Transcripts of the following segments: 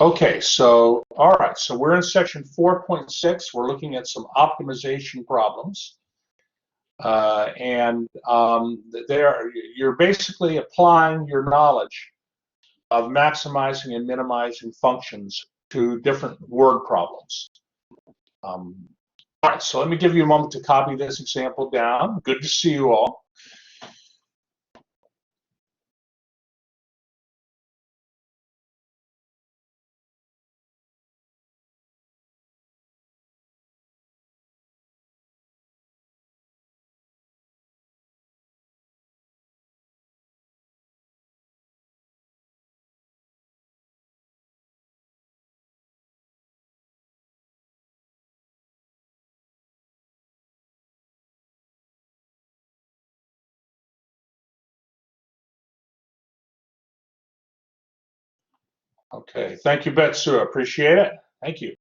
Okay, so all right, so we're in section 4.6. We're looking at some optimization problems, and there you're basically applying your knowledge of maximizing and minimizing functions to different word problems. All right, so let me give you a moment to copy this example down. Good to see you all. Okay, thank you, Betsu. Appreciate it. Thank you.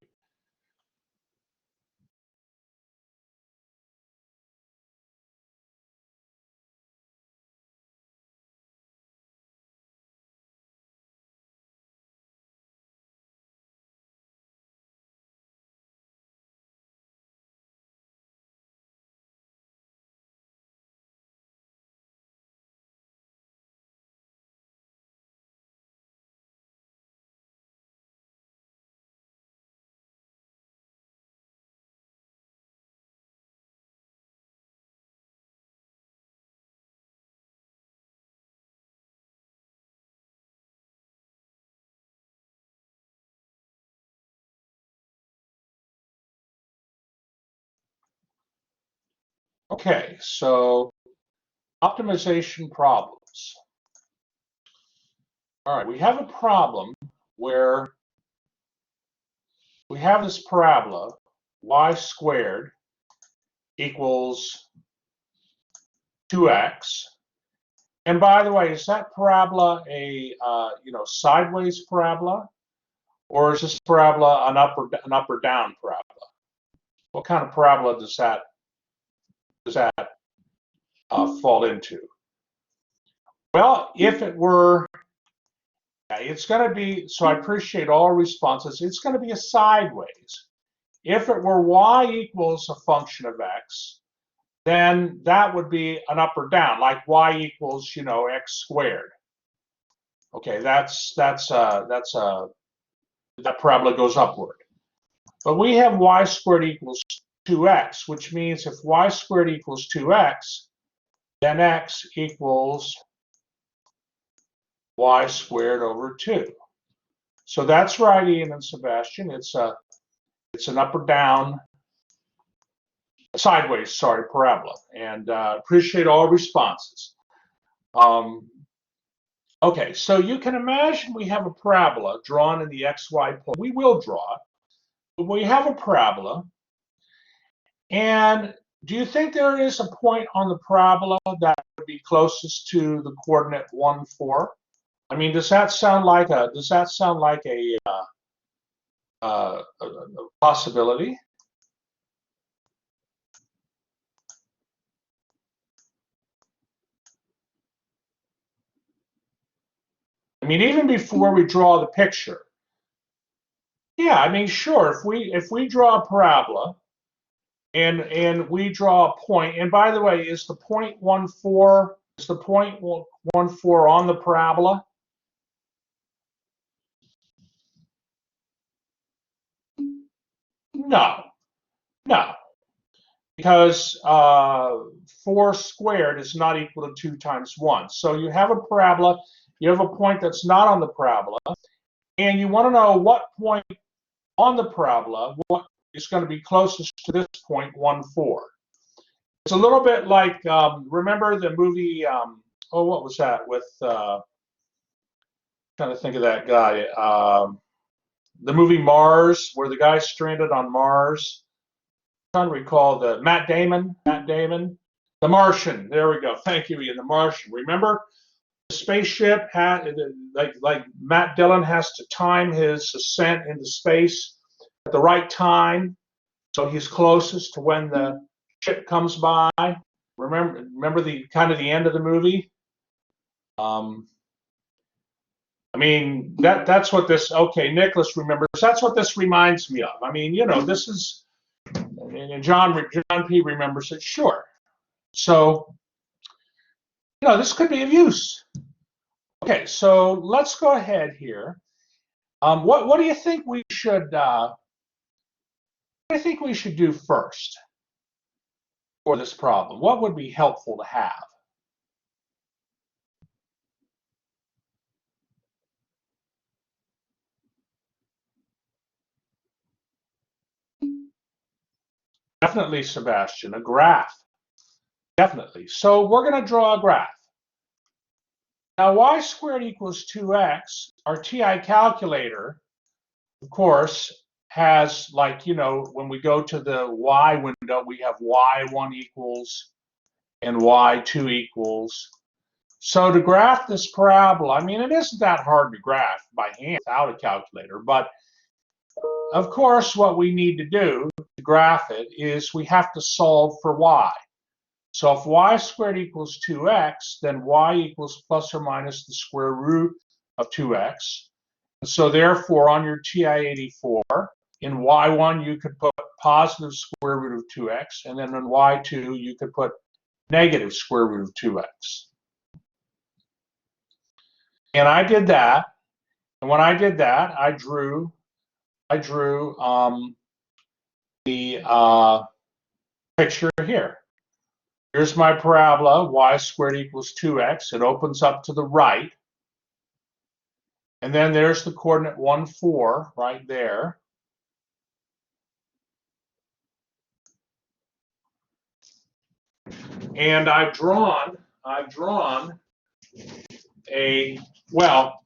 Okay, so optimization problems. All right, we have a problem where we have this parabola, y squared equals 2x. And by the way, is that parabola a sideways parabola, or is this parabola an up or down parabola? What kind of parabola does that fall into? Well, if it were, it's going to be. So I appreciate all responses. It's going to be a sideways. If it were y equals a function of x, then that would be an up or down, like y equals, x squared. Okay, that parabola goes upward. But we have y squared equals 2x, which means if y squared equals 2x, then x equals y squared over 2. So that's right, Ian and Sebastian. It's an up or down, sideways, sorry, parabola. And appreciate all responses. Okay, so you can imagine we have a parabola drawn in the xy plane. We will draw it. But we have a parabola. And do you think there is a point on the parabola that would be closest to the coordinate 1, 4? I mean, does that sound like a possibility? I mean, even before we draw the picture. Yeah, I mean, sure. If we draw a parabola and we draw a point, and by the way, is the point 1, 4 on the parabola? No, no, because 4 squared is not equal to 2 times 1. So you have a parabola, you have a point that's not on the parabola, and you want to know what point on the parabola what is going to be closest to this point 1, 4. It's a little bit like, remember the movie, what was that with, trying to think of that guy, the movie Mars, where the guy's stranded on Mars. I'm trying to recall Matt Damon, The Martian. There we go. Thank you, Ian. The Martian. Remember, the spaceship had like Matt Dillon has to time his ascent into space at the right time, so he's closest to when the ship comes by. Remember the kind of the end of the movie. I mean, that's what this, okay, Nicholas remembers, that's what this reminds me of. I mean, you know, this is, and John P. remembers it, sure. So, you know, this could be of use. Okay, so let's go ahead here. What do you think we should do first for this problem? What would be helpful to have? Definitely, Sebastian, a graph. Definitely. So we're going to draw a graph. Now, y squared equals 2x. Our TI calculator, of course, has, like, you know, when we go to the y window, we have y1 equals and y2 equals. So to graph this parabola, I mean, it isn't that hard to graph by hand without a calculator, but of course, what we need to do to graph it is we have to solve for y. So if y squared equals 2x, then y equals plus or minus the square root of 2x. So therefore, on your TI-84, in y1, you could put positive square root of 2x, and then in y2, you could put negative square root of 2x. And I did that. And when I did that, I drew the picture here. Here's my parabola, y squared equals 2x. It opens up to the right. And then there's the coordinate 1, 4 right there. And I've drawn a, well,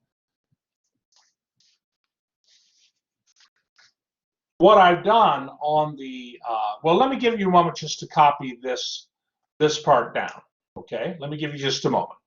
what I've done on the, well, let me give you a moment just to copy this part down, okay? Let me give you just a moment.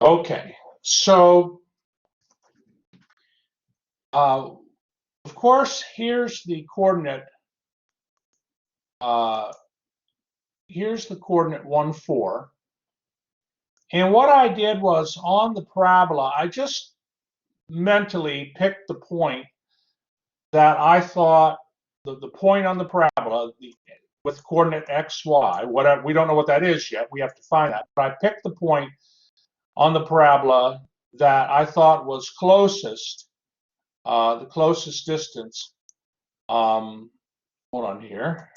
Okay, so of course, here's the coordinate. Here's the coordinate 1, 4. And what I did was on the parabola, I just mentally picked the point that I thought the point on the parabola with coordinate x, y, whatever, we don't know what that is yet. We have to find that. But I picked the point on the parabola that I thought was closest, the closest distance. Hold on here.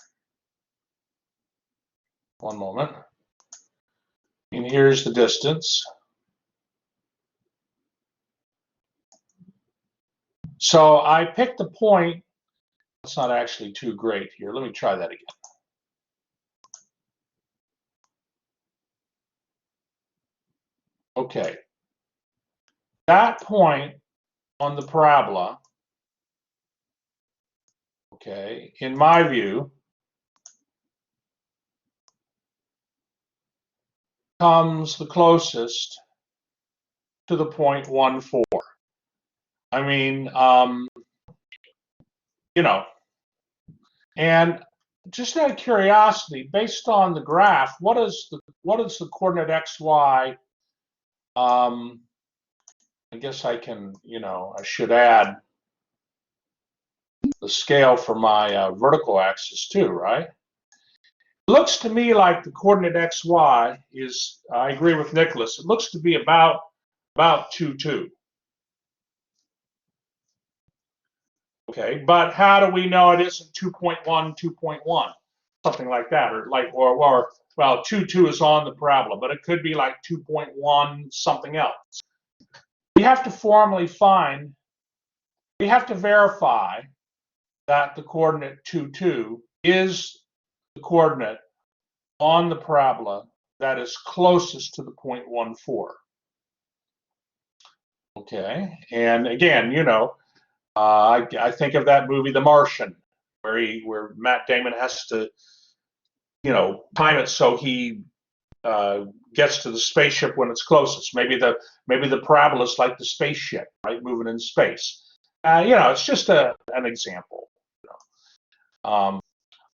One moment. And here's the distance. So I picked the point. It's not actually too great here. Let me try that again. Okay. That point on the parabola okay, in my view, comes the closest to the 0.14. I mean, you know, and just out of curiosity, based on the graph, what is the coordinate xy? I guess I can, I should add the scale for my vertical axis too, right? It looks to me like the coordinate xy is, I agree with Nicholas, it looks to be about 2, 2. Okay, but how do we know it isn't 2.1, 2.1, something like that, or well, 2, 2 is on the parabola, but it could be like 2.1 something else. We have to verify that the coordinate 2, 2 is the coordinate on the parabola that is closest to the 0.14. Okay, and again, I think of that movie, The Martian, where Matt Damon has to, time it so he gets to the spaceship when it's closest. Maybe the parabola is like the spaceship, right, moving in space. It's just an example.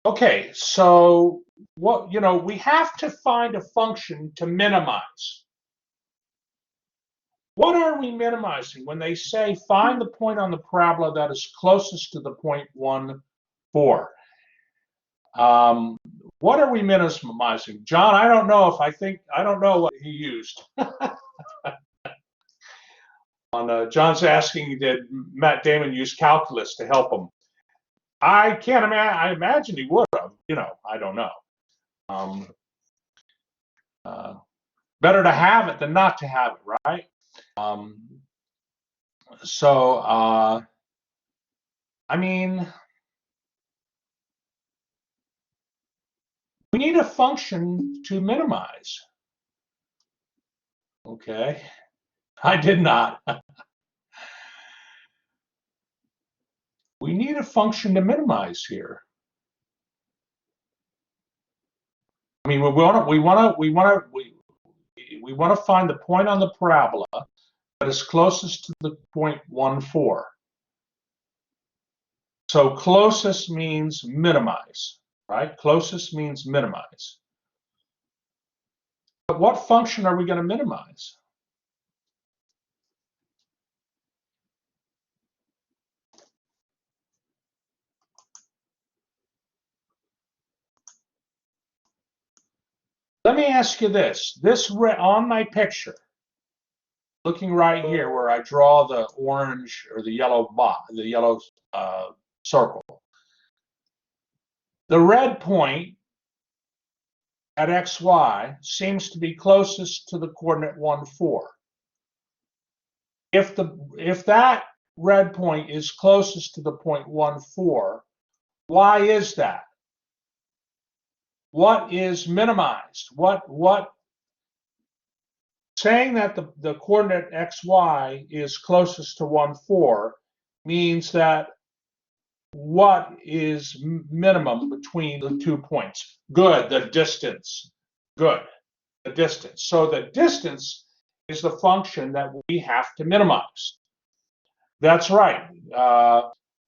Okay, so we have to find a function to minimize. What are we minimizing when they say find the point on the parabola that is closest to the 0.14? What are we minimizing? John, I don't know I don't know what he used. John's asking, did Matt Damon use calculus to help him? I can't imagine. I imagine he would have. I don't know. Better to have it than not to have it, right? I mean, we need a function to minimize. Okay, I did not. We need a function to minimize here. I mean, we want to find the point on the parabola that is closest to the 0.14. So closest means minimize, right? Closest means minimize. But what function are we going to minimize? Let me ask you this. On my picture, looking right here where I draw the orange or the yellow circle, the red point at xy seems to be closest to the coordinate 1, 4. If that red point is closest to the 0.14, why is that? What is minimized? What saying that the coordinate xy is closest to 1, 4 means that what is minimum between the 2 points? Good, the distance. Good, the distance. So the distance is the function that we have to minimize. That's right.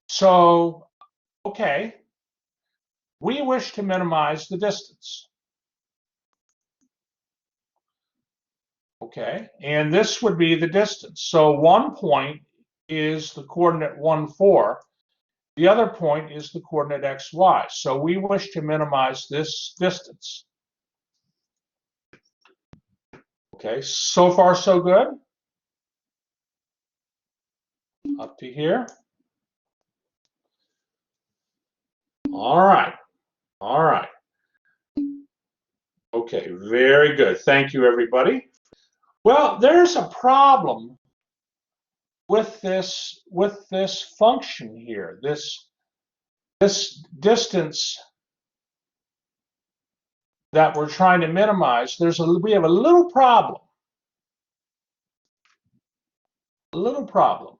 So, okay, we wish to minimize the distance. Okay, and this would be the distance. So one point is the coordinate 1, 4. The other point is the coordinate xy. So we wish to minimize this distance. Okay, so far so good? Up to here? All right. All right. Okay, very good. Thank you, everybody. Well, there's a problem with this function here. This distance that we're trying to minimize, we have a little problem. A little problem.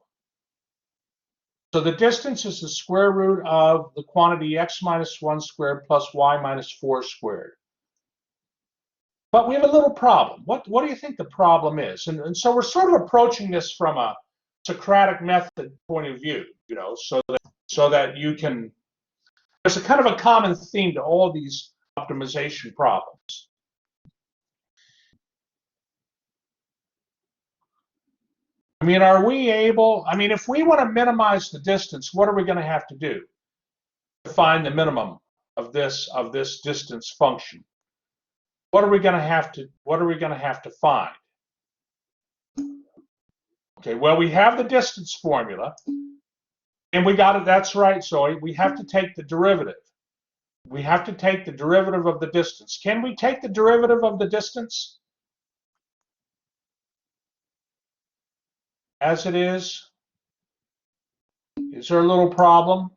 So the distance is the square root of the quantity x minus 1 squared plus y minus 4 squared. But we have a little problem. What do you think the problem is? And so we're sort of approaching this from a Socratic method point of view, you know, so that you can, there's a kind of a common theme to all these optimization problems. I mean, are we able, I mean, if we want to minimize the distance, what are we going to have to do to find the minimum of this distance function? What are we going to have to find? Okay, well, we have the distance formula, and we got it. That's right, Zoe. We have to take the derivative. We have to take the derivative of the distance. Can we take the derivative of the distance as it is? Is there a little problem?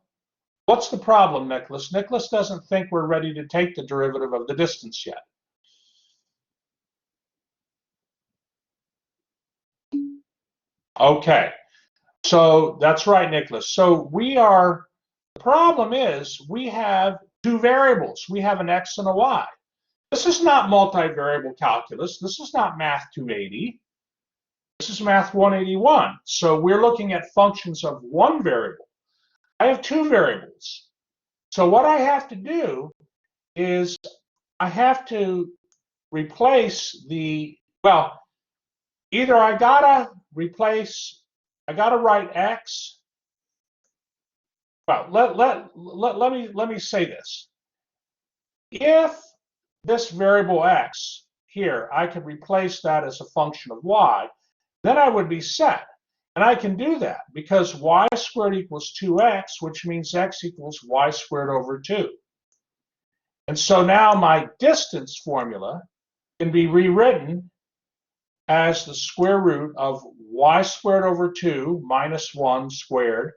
What's the problem, Nicholas? Nicholas doesn't think we're ready to take the derivative of the distance yet. Okay, so that's right, Nicholas. So the problem is we have two variables. We have an x and a y. This is not multivariable calculus. This is not Math 280. This is Math 181. So we're looking at functions of one variable. I have two variables. So what I have to do is I have to replace either I gotta write x. Well, let me say this. If this variable x here, I could replace that as a function of y, then I would be set. And I can do that because y squared equals 2x, which means x equals y squared over 2. And so now my distance formula can be rewritten as the square root of y squared over 2 minus 1 squared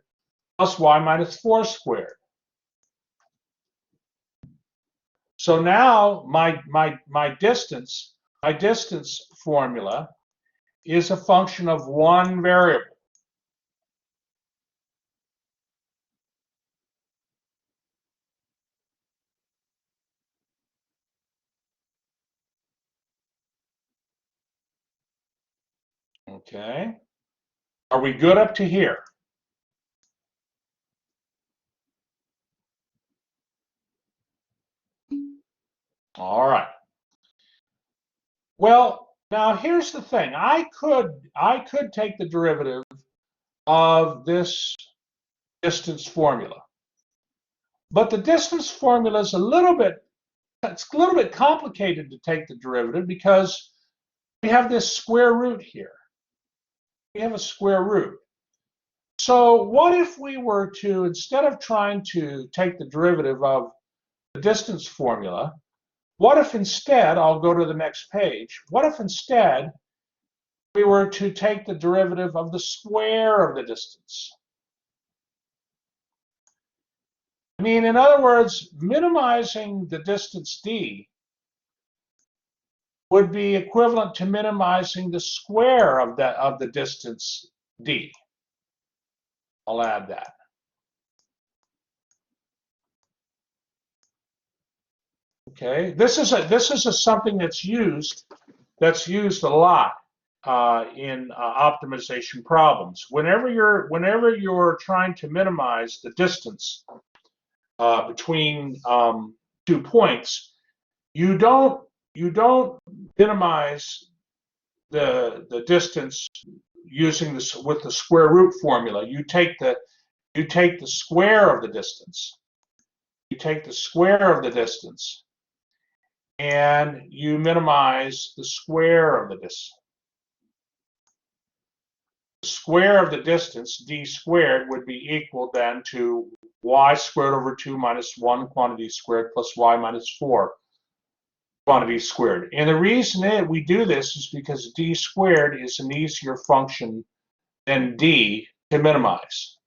plus y minus 4 squared. So now my distance formula is a function of one variable. Okay. Are we good up to here? All right. Well, now here's the thing. I could take the derivative of this distance formula. But the distance formula is a little bit complicated to take the derivative because we have this square root here. We have a square root. So what if we were to, instead of trying to take the derivative of the distance formula, what if instead, I'll go to the next page, what if instead we were to take the derivative of the square of the distance? I mean, in other words, minimizing the distance d would be equivalent to minimizing the square of the distance d. I'll add that. Okay, this is something that's used a lot in optimization problems. Whenever you're trying to minimize the distance between 2 points, you don't minimize the distance using this with the square root formula. You take the square of the distance. You take the square of the distance, and you minimize the square of the distance. The square of the distance, d squared, would be equal then to y squared over 2 minus 1 quantity squared plus y minus 4 quantity squared. And the reason we do this is because d squared is an easier function than d to minimize.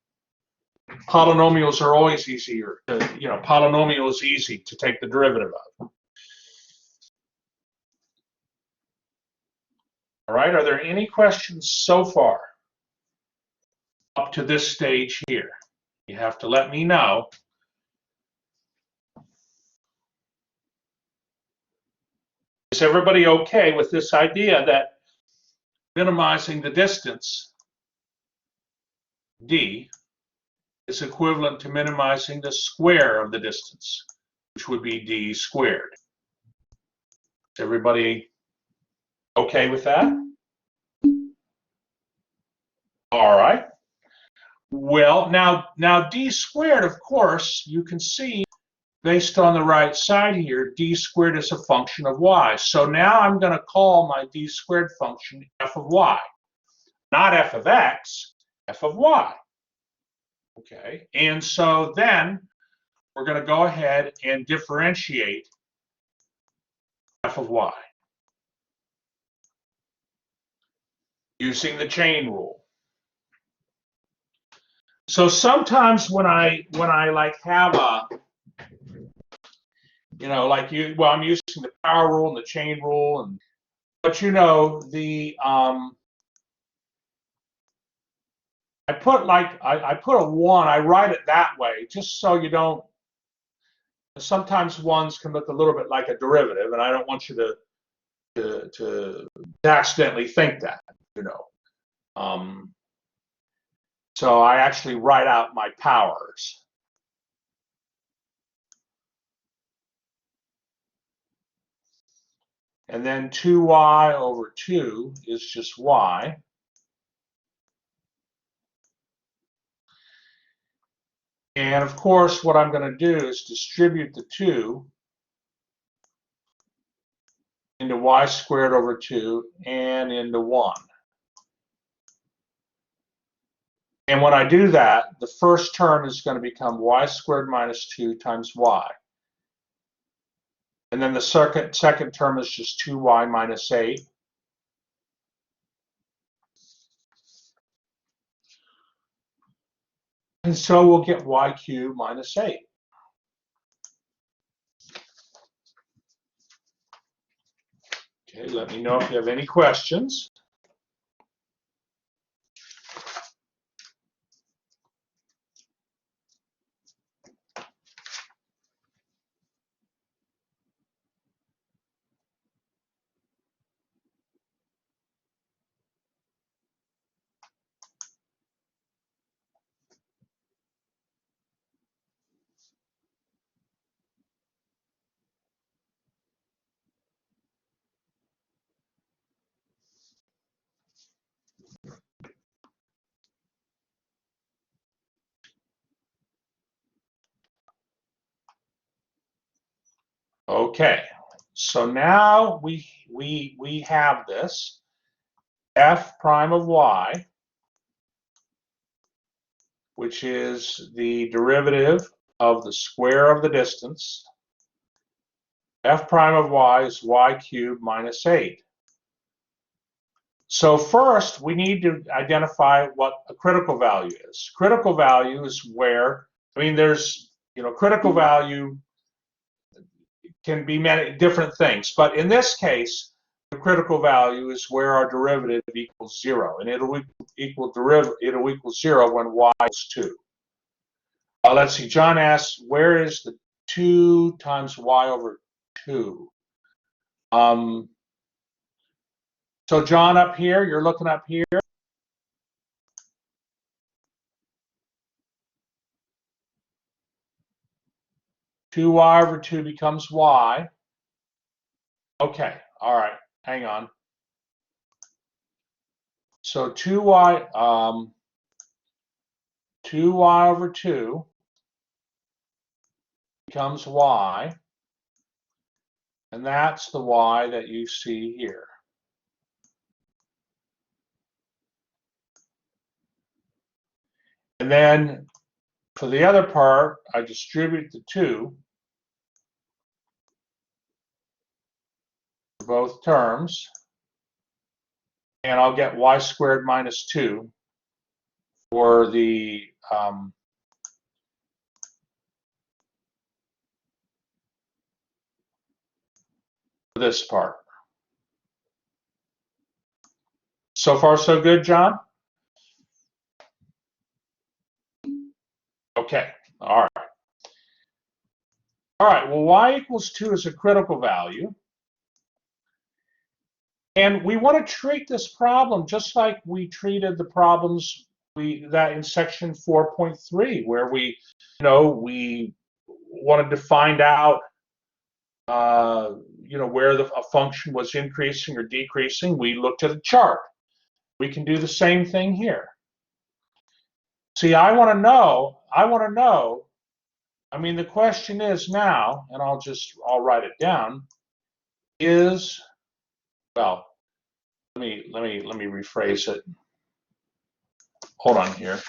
Polynomials are always easier. Polynomial is easy to take the derivative of. All right, are there any questions so far up to this stage here? You have to let me know. Is everybody okay with this idea that minimizing the distance, d, is equivalent to minimizing the square of the distance, which would be d squared? Is everybody okay with that? All right. Well, now d squared, of course, you can see based on the right side here, d squared is a function of y. So now I'm going to call my d squared function f of y. Not f of x, f of y. Okay, and so then we're going to go ahead and differentiate f of y using the chain rule. So sometimes when I like have a, you know, like I'm using the power rule and the chain rule, and but you know the I put a 1. I write it that way just so you don't. Sometimes ones can look a little bit like a derivative, and I don't want you to accidentally think that, you know. So I actually write out my powers. And then 2y over 2 is just y. And of course, what I'm going to do is distribute the 2 into y squared over 2 and into 1. And when I do that, the first term is going to become y squared minus 2 times y. And then the second term is just 2y minus 8. And so we'll get y cubed minus 8. Okay, let me know if you have any questions. Okay, so now we have this f prime of y, which is the derivative of the square of the distance. F prime of y is y cubed minus 8. So first, we need to identify what a critical value is. Critical value is where, there's, critical value can be many different things, but in this case, the critical value is where our derivative equals 0, and it'll equal 0 when y is 2. Let's see, John asks, where is the 2 times y over 2? So John, up here, you're looking up here. Two y over 2 becomes y. Okay, all right, hang on. So 2y over 2 becomes y, and that's the y that you see here. And then for the other part, I distribute the 2 for both terms, and I'll get y squared minus 2 for the this part. So far, so good, John? Okay, all right. All right, well, y equals 2 is a critical value. And we want to treat this problem just like we treated the problems that in section 4.3, where we wanted to find out, where a function was increasing or decreasing. We looked at a chart. We can do the same thing here. See, I want to know, I mean, the question is now, and I'll write it down, is, well, let me rephrase it. Hold on here.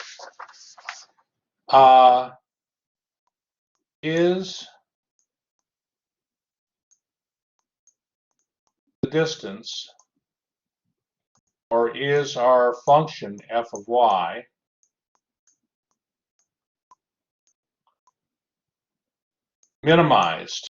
Is the distance, or is our function f of y minimized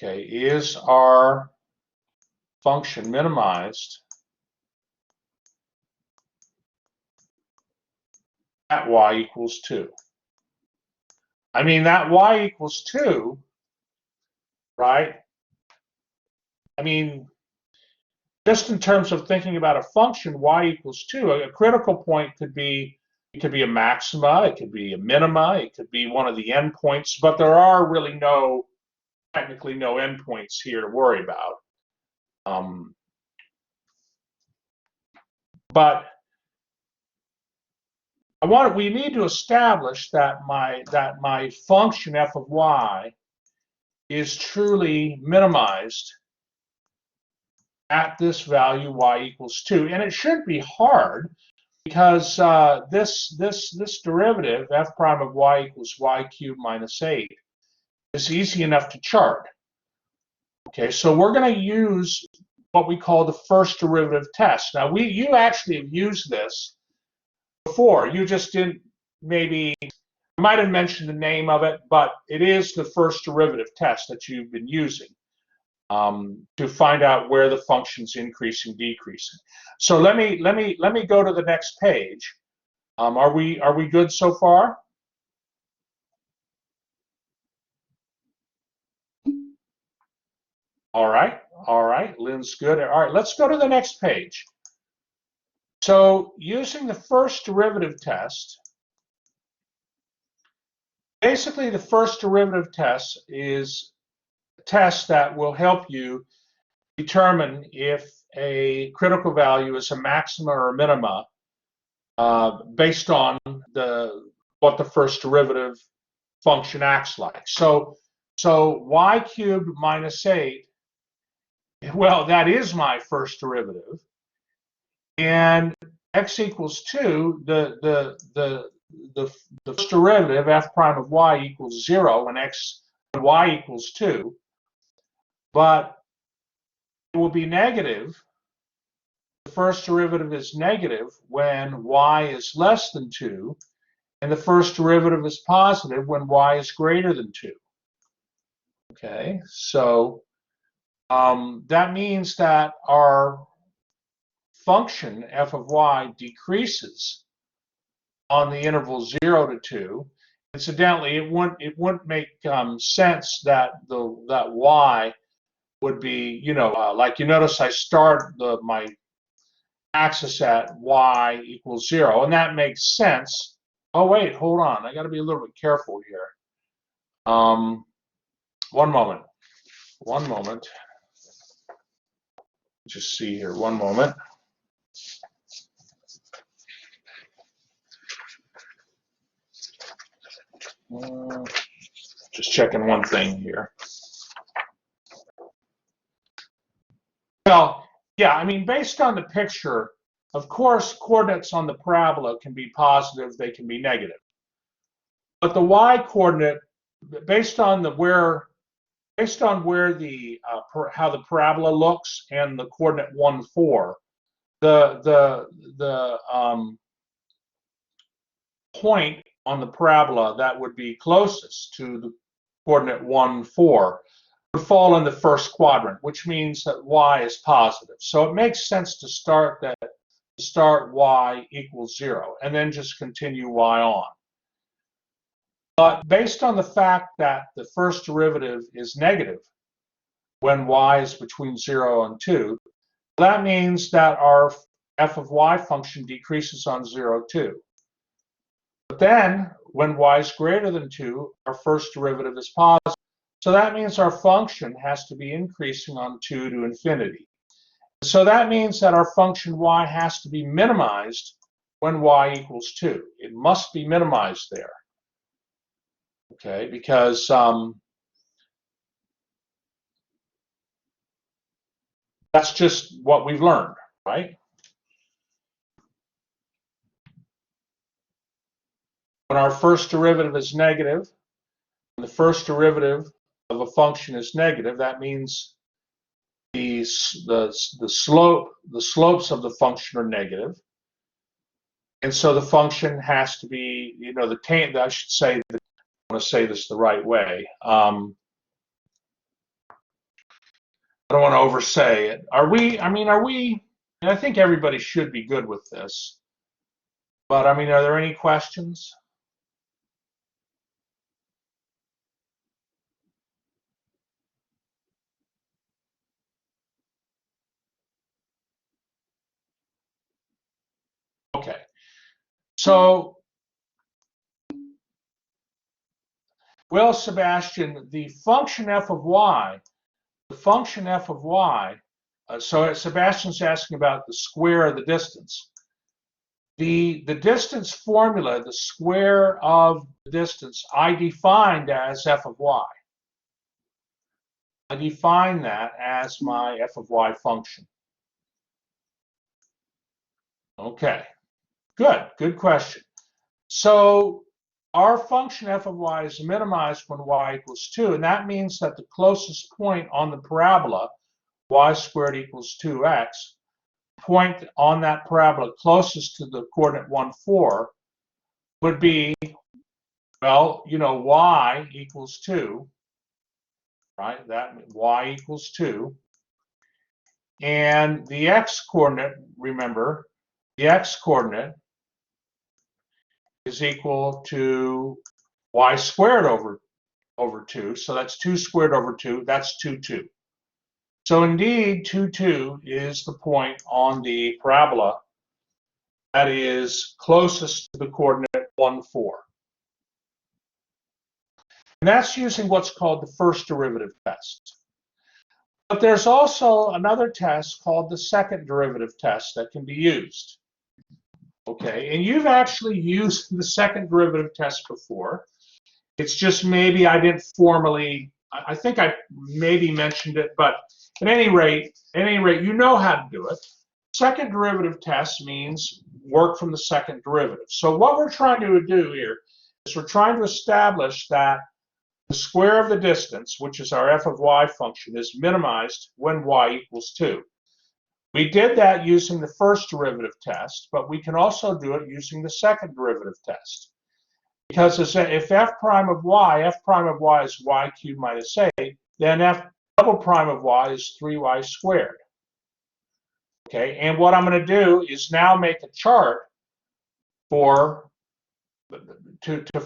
Okay, is our function minimized at y equals 2? I mean, that y equals 2, right? I mean, just in terms of thinking about a function, y equals 2, a critical point could be, it could be a maxima, it could be a minima, it could be one of the endpoints, but there are really technically no endpoints here to worry about. But we need to establish that my function f of y is truly minimized at this value y equals 2, and it shouldn't be hard because this derivative f prime of y equals y cubed minus 8 is easy enough to chart. Okay, so we're going to use what we call the first derivative test. Now you actually have used this before. You just didn't, maybe I might have mentioned the name of it, but it is the first derivative test that you've been using to find out where the function's increasing, decreasing. So let me go to the next page. Are we good so far? All right, Lynn's good. All right, let's go to the next page. So using the first derivative test, basically the first derivative test is a test that will help you determine if a critical value is a maxima or a minima based on what the first derivative function acts like. So y cubed minus 8, well, that is my first derivative. And x equals 2, the first derivative, f prime of y equals 0 when y equals 2. But it will be negative. The first derivative is negative when y is less than 2, and the first derivative is positive when y is greater than 2. Okay, so that means that our function f of y decreases on the interval 0 to 2. Incidentally, it wouldn't make sense that that y would be, like you notice I start my axis at y equals 0, and that makes sense. Oh wait, hold on, I got to be a little bit careful here. One moment. Just see here, one moment. Just checking one thing here. Well, yeah, I mean, based on the picture, of course, coordinates on the parabola can be positive, they can be negative. But the y-coordinate, based on where the how the parabola looks and the coordinate 1, 4, the point on the parabola that would be closest to the coordinate 1, 4 would fall in the first quadrant, which means that y is positive. So it makes sense to start y equals 0 and then just continue y on. But based on the fact that the first derivative is negative when y is between 0 and 2, that means that our f of y function decreases on 0 too. But then, when y is greater than 2, our first derivative is positive. So that means our function has to be increasing on 2 to infinity. So that means that our function y has to be minimized when y equals 2. It must be minimized there. Okay, because that's just what we've learned, right? When our first derivative is negative, when the first derivative of a function is negative, that means the slopes of the function are negative, and so the function has to be, the tangent. I should say, I want to say this the right way. I don't want to oversay it. Are we? And I think everybody should be good with this. But are there any questions? Okay. So, well, Sebastian, the function f of y, so Sebastian's asking about the square of the distance. The distance formula, the square of the distance, I defined as f of y. I define that as my f of y function. Okay, good question. So our function f of y is minimized when y equals 2, and that means that the closest point on the parabola, y squared equals 2x, point on that parabola closest to the coordinate 1, 4 would be, well, y equals 2, right? That y equals 2. And the x coordinate, remember, the x coordinate is equal to y squared over 2. So that's 2 squared over 2. That's 2, 2. So indeed, 2, 2 is the point on the parabola that is closest to the coordinate 1, 4. And that's using what's called the first derivative test. But there's also another test called the second derivative test that can be used. Okay, and you've actually used the second derivative test before. It's just maybe I didn't formally, I think I maybe mentioned it, but at any rate, you know how to do it. Second derivative test means work from the second derivative. So what we're trying to do here is we're trying to establish that the square of the distance, which is our f of y function, is minimized when y equals 2. We did that using the first derivative test, but we can also do it using the second derivative test. Because if f prime of y is y cubed minus a, then f double prime of y is 3y squared. Okay, and what I'm going to do is now make a chart to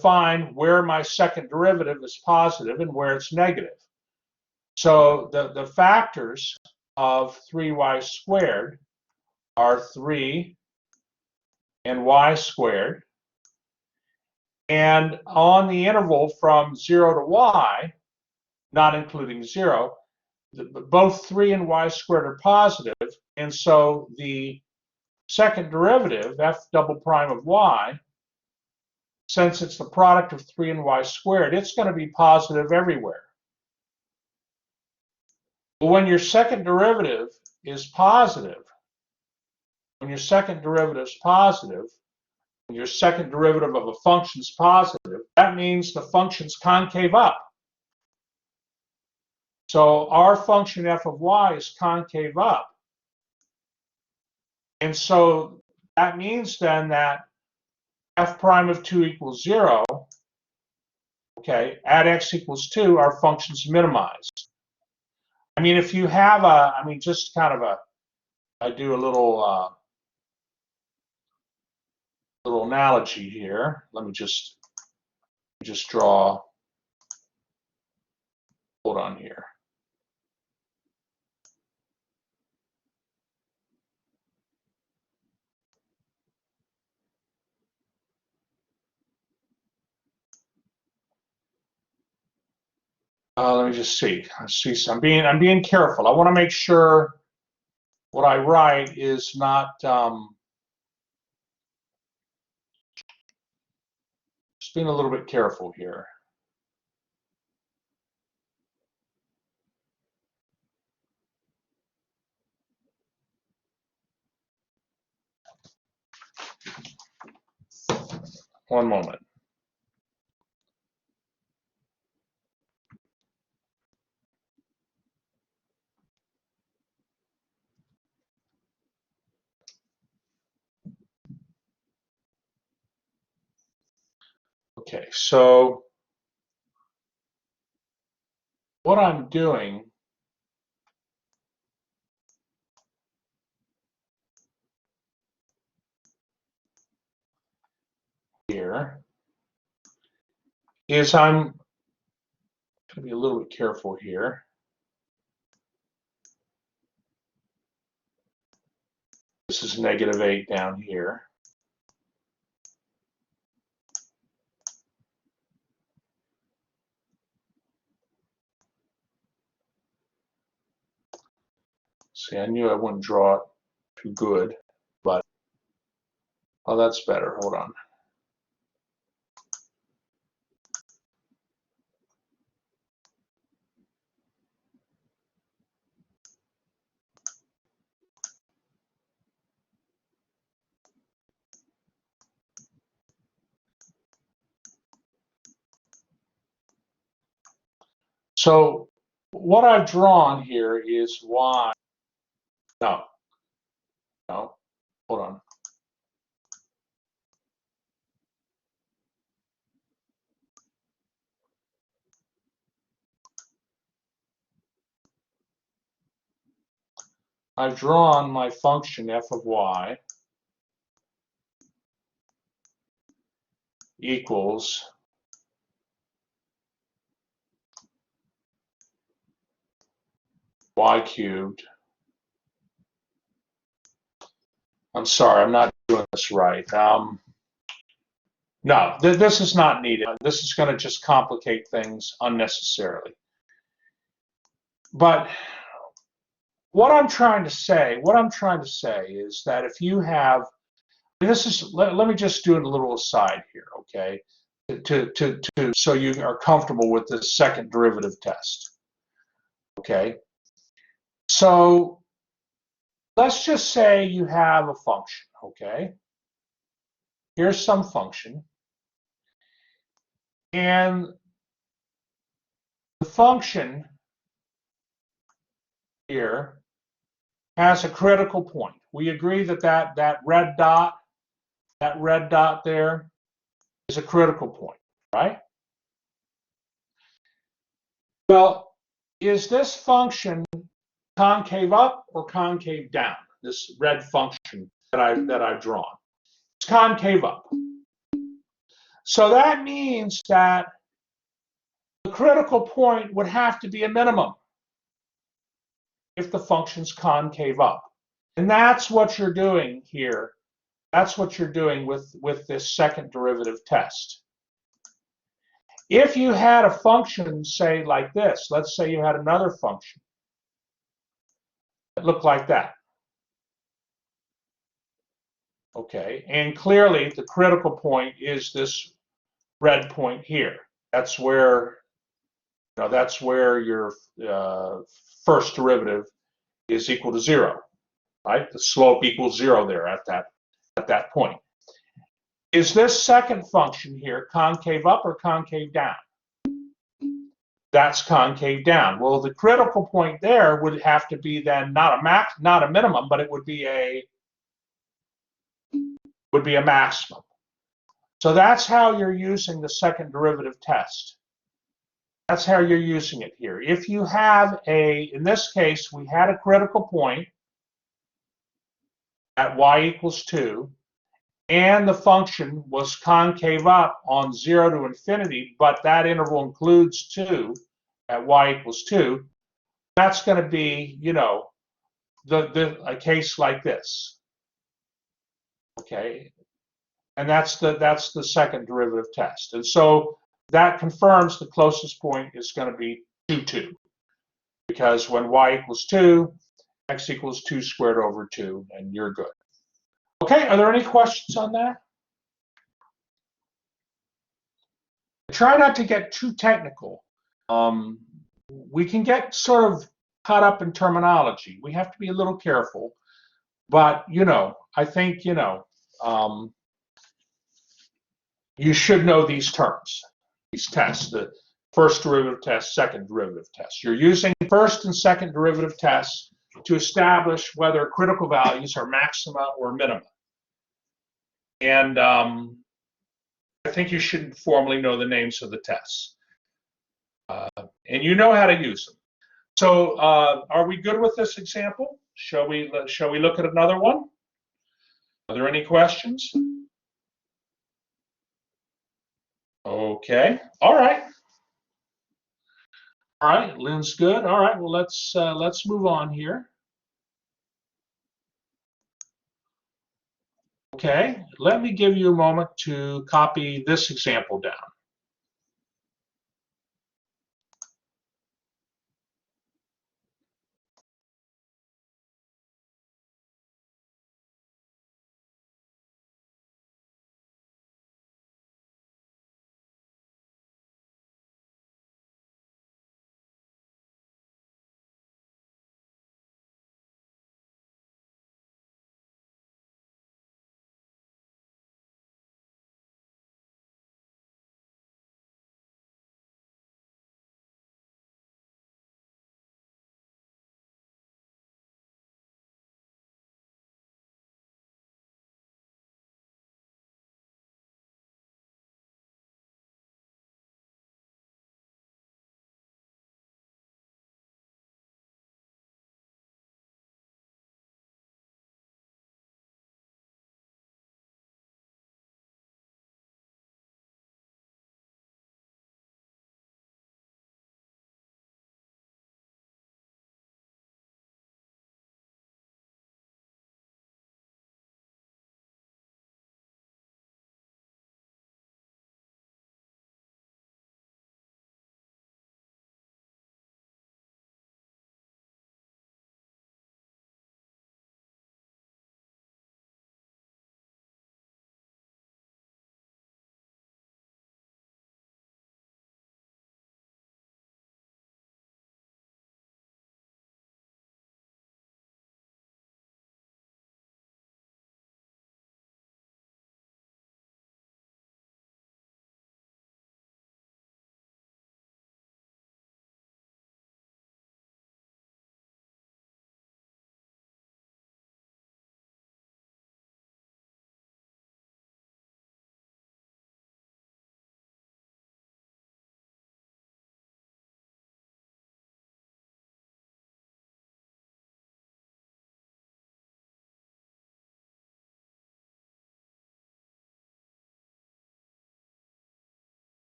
find where my second derivative is positive and where it's negative. So the factors of 3y squared are 3 and y squared. And on the interval from 0 to y, not including 0, both 3 and y squared are positive. And so the second derivative, f double prime of y, since it's the product of 3 and y squared, it's going to be positive everywhere. But when your second derivative is positive, when your second derivative of a function is positive, that means the function's concave up. So our function f of y is concave up. And so that means then that f prime of 2 equals 0, okay, at x equals 2, our function's minimized. I mean, if you have a, I mean, just kind of a, I do a little little analogy here. Let me just draw. Hold on here. Let me just see. I'm being careful. I want to make sure what I write is not just being a little bit careful here. One moment. Okay, so what I'm doing here is I'm going to be a little bit careful here. This is -8 down here. See, I knew I wouldn't draw it too good, but oh, that's better. Hold on. So what I've drawn here is y. No, hold on. I've drawn my function f of y equals y cubed. I'm sorry, I'm not doing this right. No, this is not needed. This is going to just complicate things unnecessarily. But what I'm trying to say is that if you have, this is, let me just do it a little aside here, okay? So you are comfortable with this second derivative test, okay? So let's just say you have a function, okay? Here's some function, and the function here has a critical point. We agree that that red dot there is a critical point, right? Well, is this function concave up or concave down? This red function that I've drawn. It's concave up. So that means that the critical point would have to be a minimum if the function's concave up. And that's what you're doing here. That's what you're doing with this second derivative test. If you had a function, say, like this, let's say you had another function that looked like that. Okay, and clearly the critical point is this red point here. That's where, that's where your first derivative is equal to 0, right? The slope equals 0 there at that point. Is this second function here concave up or concave down? That's concave down. Well, the critical point there would have to be then not a minimum, but it would be a maximum. So that's how you're using the second derivative test. That's how you're using it here. If you have in this case, we had a critical point at y equals 2, and the function was concave up on 0 to infinity, but that interval includes 2 at y equals 2, that's going to be, a case like this. Okay, and that's the second derivative test. And so that confirms the closest point is going to be 2, 2. Because when y equals 2, x equals 2 squared over 2, and you're good. Okay, are there any questions on that? Try not to get too technical. We can get sort of caught up in terminology. We have to be a little careful. But, I think, you should know these terms, these tests, the first derivative test, second derivative test. You're using first and second derivative tests to establish whether critical values are maxima or minima. And I think you should formally know the names of the tests. And you know how to use them. So are we good with this example? Shall we look at another one? Are there any questions? Okay. All right. All right. Lynn's good. All right. Well, let's move on here. Okay. Let me give you a moment to copy this example down.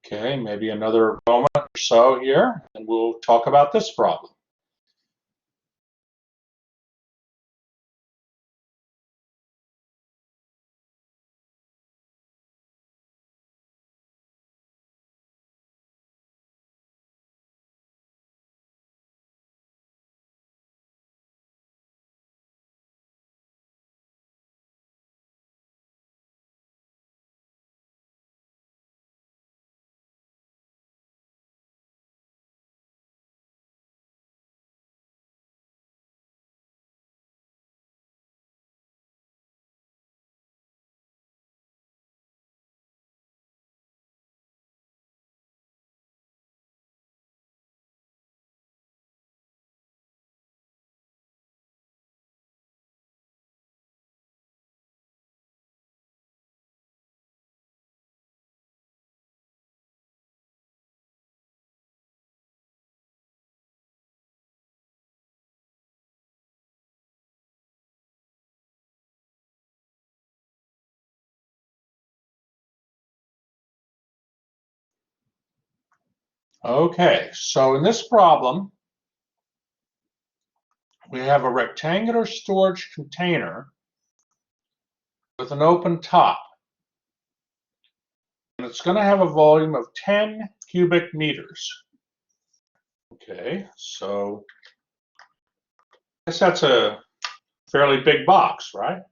Okay, maybe another moment or so here, and we'll talk about this problem. Okay, so in this problem, we have a rectangular storage container with an open top. And it's going to have a volume of 10 cubic meters. Okay, so I guess that's a fairly big box, right?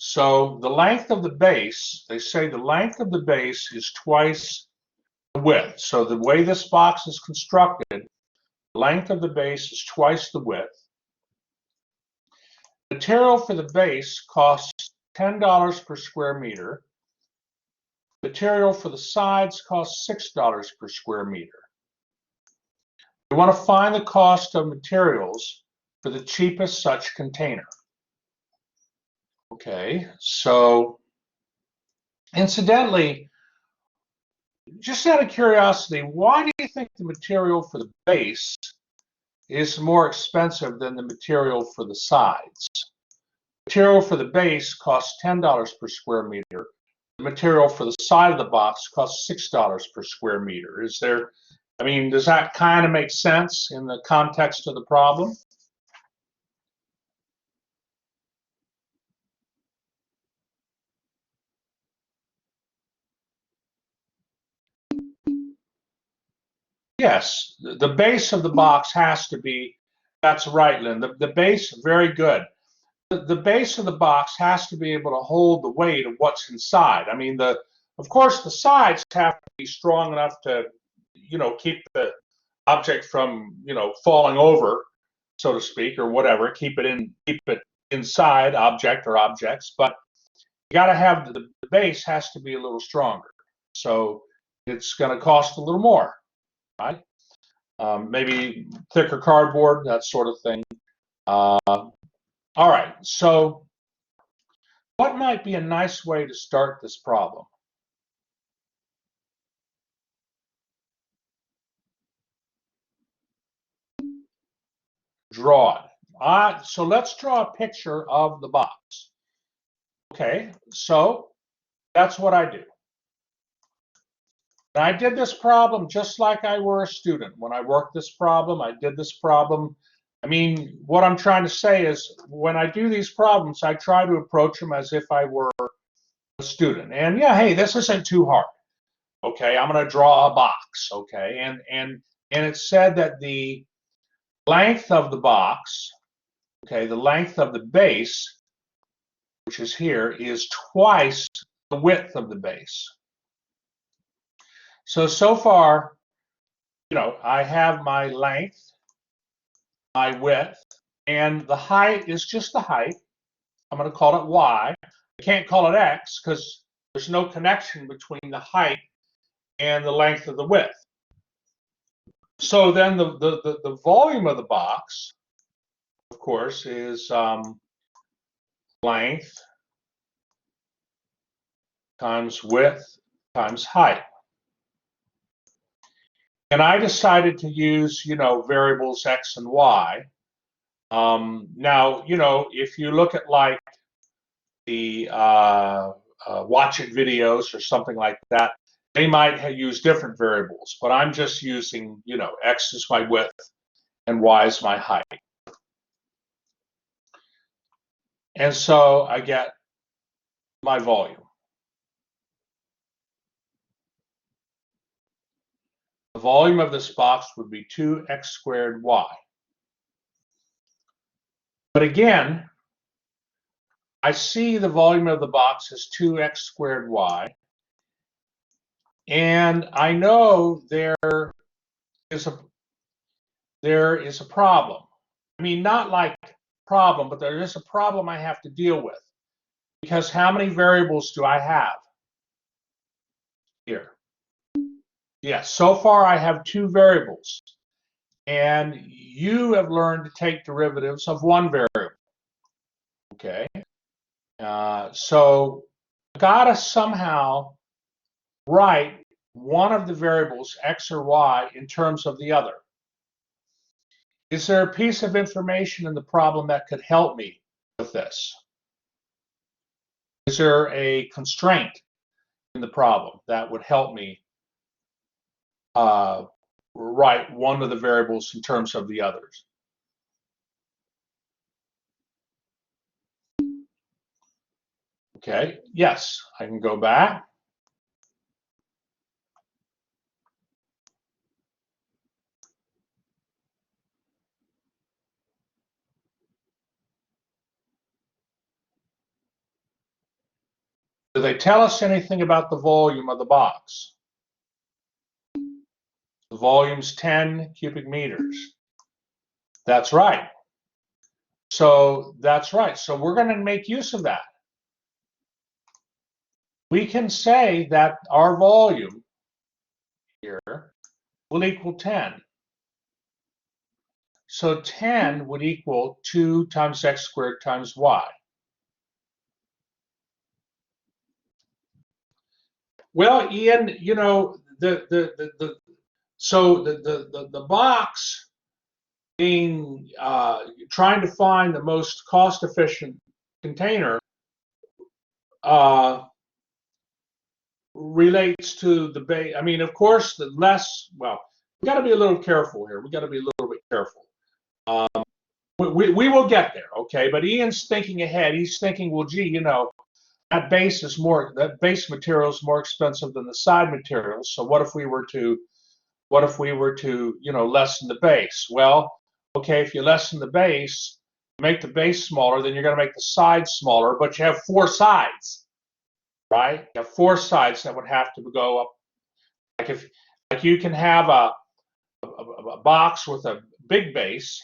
So the length of the base, they say the length of the base is twice the width. So the way this box is constructed, the length of the base is twice the width. Material for the base costs $10 per square meter. Material for the sides costs $6 per square meter. We want to find the cost of materials for the cheapest such container. Okay, so incidentally, just out of curiosity, why do you think the material for the base is more expensive than the material for the sides? Material for the base costs $10 per square meter. The material for the side of the box costs $6 per square meter. Is there, I mean, does that kind of make sense in the context of the problem? Yes, the base of the box has to be, that's right, Lynn. The base, very good. The base of the box has to be able to hold the weight of what's inside. I mean, of course, the sides have to be strong enough to, keep the object from, falling over, so to speak, or whatever. Keep it inside object or objects. But you got to have the base has to be a little stronger. So it's going to cost a little more, right? Maybe thicker cardboard, that sort of thing. All right, so what might be a nice way to start this problem? Draw it. So let's draw a picture of the box. Okay, so that's what I do. And I did this problem just like I were a student. When I worked this problem, I did this problem. I mean, what I'm trying to say is when I do these problems, I try to approach them as if I were a student. And yeah, hey, this isn't too hard. Okay, I'm going to draw a box. Okay, and it said that the length of the box, okay, the length of the base, which is here, is twice the width of the base. So far, I have my length, my width, and the height is just the height. I'm going to call it y. I can't call it x because there's no connection between the height and the length of the width. So then the volume of the box, of course, is length times width times height. And I decided to use, variables x and y. Now, if you look at like the Watch It videos or something like that, they might use different variables, but I'm just using, x is my width and y is my height. And so I get my volume. The volume of this box would be 2x squared y. But again, I see the volume of the box as 2x squared y. And I know there is a problem. I mean, not like problem, but there is a problem I have to deal with. Because how many variables do I have here? Yes, so far I have 2 variables. And you have learned to take derivatives of 1 variable. Okay? So I gotta somehow write one of the variables, x or y, in terms of the other. Is there a piece of information in the problem that could help me with this? Is there a constraint in the problem. That would help me write one of the variables in terms of the others. Okay, yes, I can go back. Do they tell us anything about the volume of the box? The volume's 10 cubic meters. That's right. So that's right. So we're going to make use of that. We can say that our volume here will equal 10. So 10 would equal 2 times x squared times y. Well, Ian, you know, the box being trying to find the most cost-efficient container relates to the base. I mean, of course, the less. Well, we got to be a little careful here. We got to be a little bit careful. We will get there, okay? But Ian's thinking ahead. He's thinking, well, gee, you know, that base material is more expensive than the side materials. So what if we were to, you know, lessen the base? Well, okay, if you lessen the base, make the base smaller, then you're going to make the sides smaller, but you have 4 sides, right? You have 4 sides that would have to go up. Like you can have a box with a big base.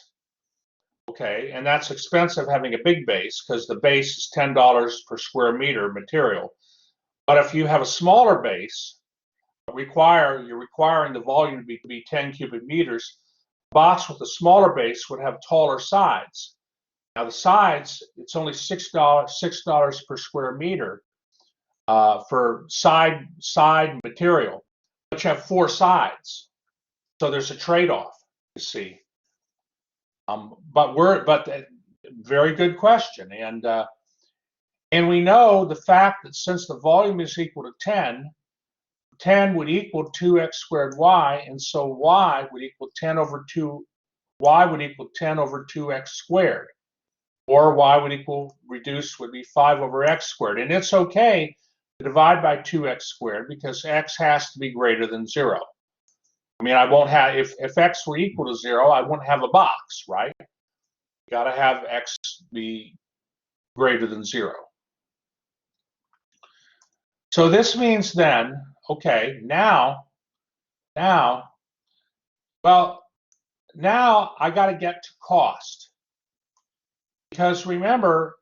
Okay, and that's expensive having a big base because the base is $10 per square meter material. But if you have a smaller base, you're requiring the volume to be 10 cubic meters. A box with a smaller base would have taller sides. Now the sides, it's only $6 per square meter for side material, but you have 4 sides, so there's a trade-off. You see. But very good question, and we know the fact that since the volume is equal to 10 would equal 2x squared y, and so y would equal 10 over 2x squared, or y would equal reduced would be 5 over x squared, and it's okay to divide by 2x squared because x has to be greater than 0. I mean, I won't have, if x were equal to 0, I wouldn't have a box, right? You got to have x be greater than 0. So this means then, okay, now I got to get to cost. Because remember,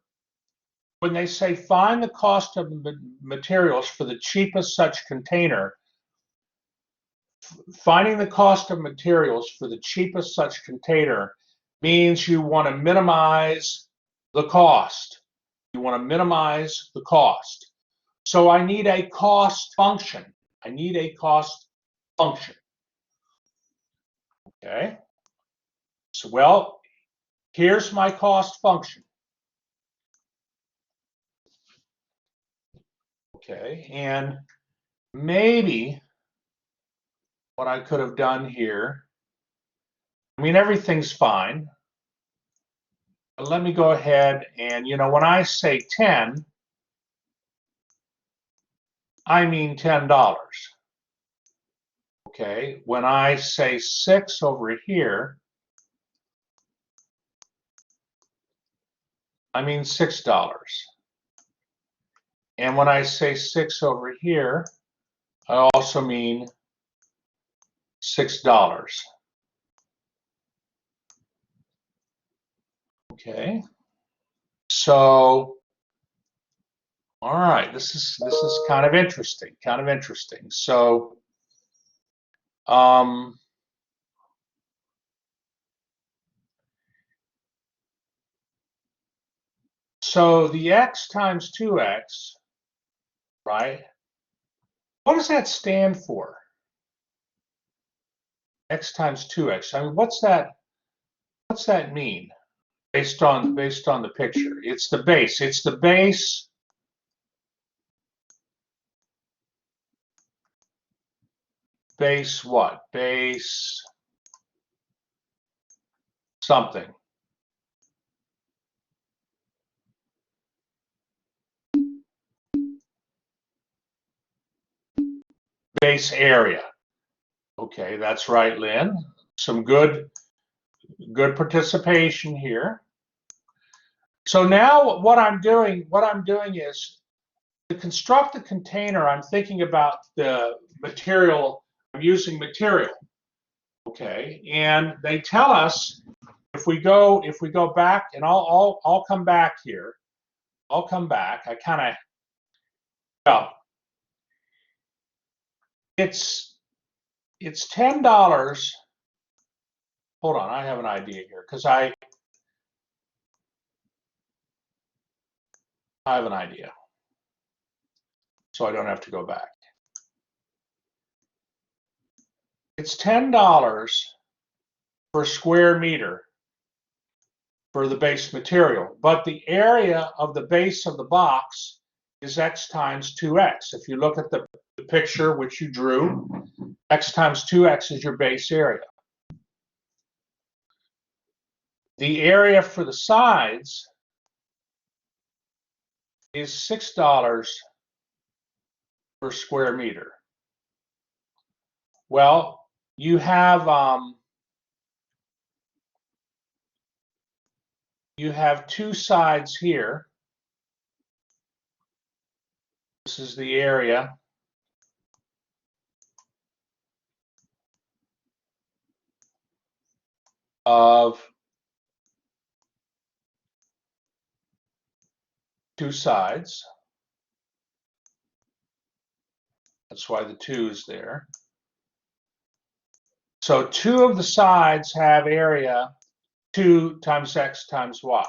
when they say find the cost of materials for the cheapest such container, finding the cost of materials for the cheapest such container means you want to minimize the cost. You want to minimize the cost. So I need a cost function. Okay. So, well, here's my cost function. Okay, and maybe what I could have done here, I mean, everything's fine. But let me go ahead and, you know, when I say 10, I mean $10. Okay, when I say 6 over here, I mean $6. And when I say 6 over here, I also mean $6. Okay, so all right, this is kind of interesting. So so the x times 2x, right? What does that stand for? X times 2x. I mean, what's that mean? Based on the picture, it's the base. base what? Base something. Base area. Okay, that's right, Lynn. Some good participation here. So now what I'm doing is to construct a container, I'm thinking about the material, I'm using material. Okay, and they tell us if we go back, and I'll come back here. I'll come back. I kind of, well, it's $10. Hold on, I have an idea here because I have an idea, so I don't have to go back. It's $10 per square meter for the base material, but the area of the base of the box is x times 2x. If you look at the picture which you drew, x times 2x is your base area. The area for the sides is $6 per square meter. Well, you have two sides here. This is the area of two sides. That's why the 2 is there. So two of the sides have area 2 times x times y.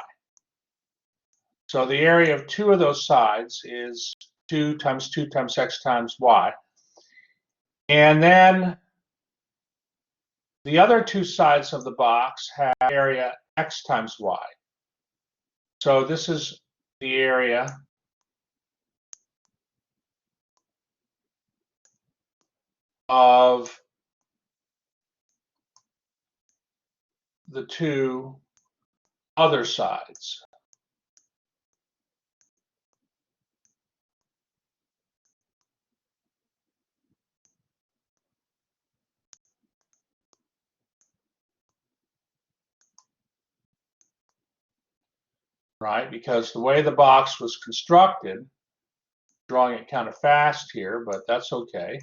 So the area of two of those sides is 2 times x times y. And then the other two sides of the box have area x times y. So this is the area of the two other sides. Right, because the way the box was constructed, drawing it kind of fast here, but that's okay.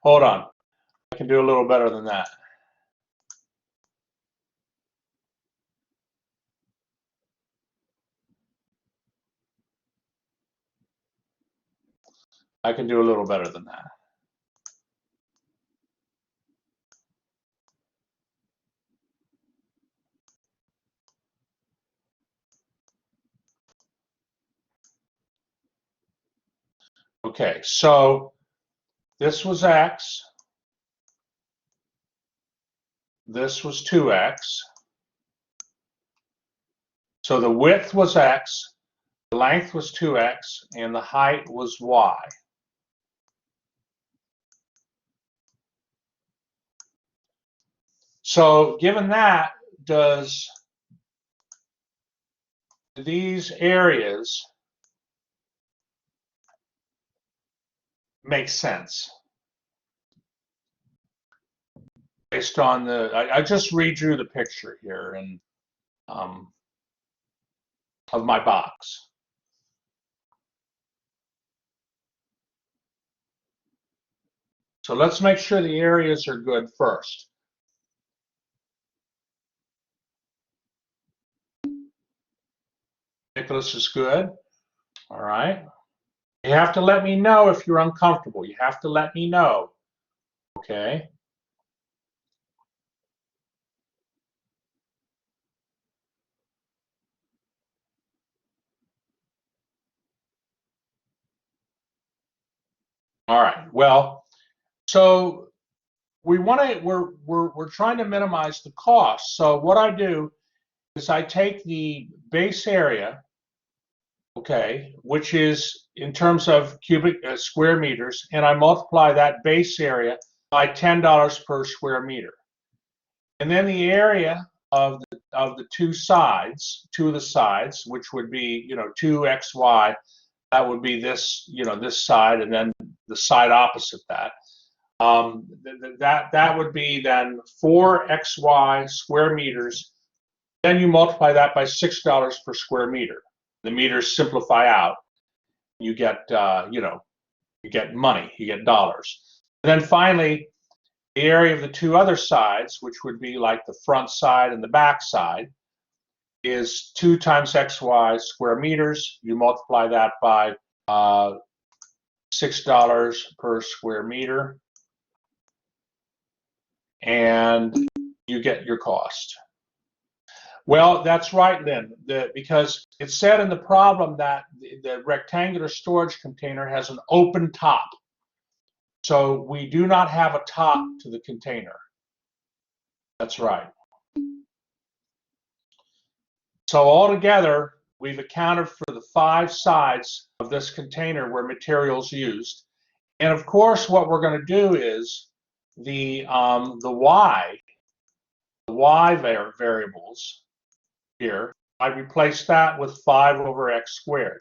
Hold on, I can do a little better than that. I can do a little better than that. Okay, so this was x, this was 2x. So the width was x, the length was 2x, and the height was y. So given that, does these areas make sense? Based on the, I just redrew the picture here and of my box. So let's make sure the areas are good first. Nicholas is good. All right. You have to let me know if you're uncomfortable. You have to let me know. Okay. All right. Well, so we want to, we're trying to minimize the cost. So what I do is I take the base area okay, which is in terms of cubic square meters, and I multiply that base area by $10 per square meter. And then the area of the two of the sides, which would be, 2xy, that would be this, this side, and then the side opposite that. That would be then 4xy square meters. Then you multiply that by $6 per square meter. The meters simplify out. You get, you get money, you get dollars. And then finally, the area of the two other sides, which would be like the front side and the back side, is 2 times xy square meters. You multiply that by $6 per square meter, and you get your cost. Well, that's right, Lynn, because it said in the problem that the rectangular storage container has an open top. So we do not have a top to the container. That's right. So altogether, we've accounted for the 5 sides of this container where materials used. And of course, what we're going to do is the y variables here, I replace that with 5 over x squared.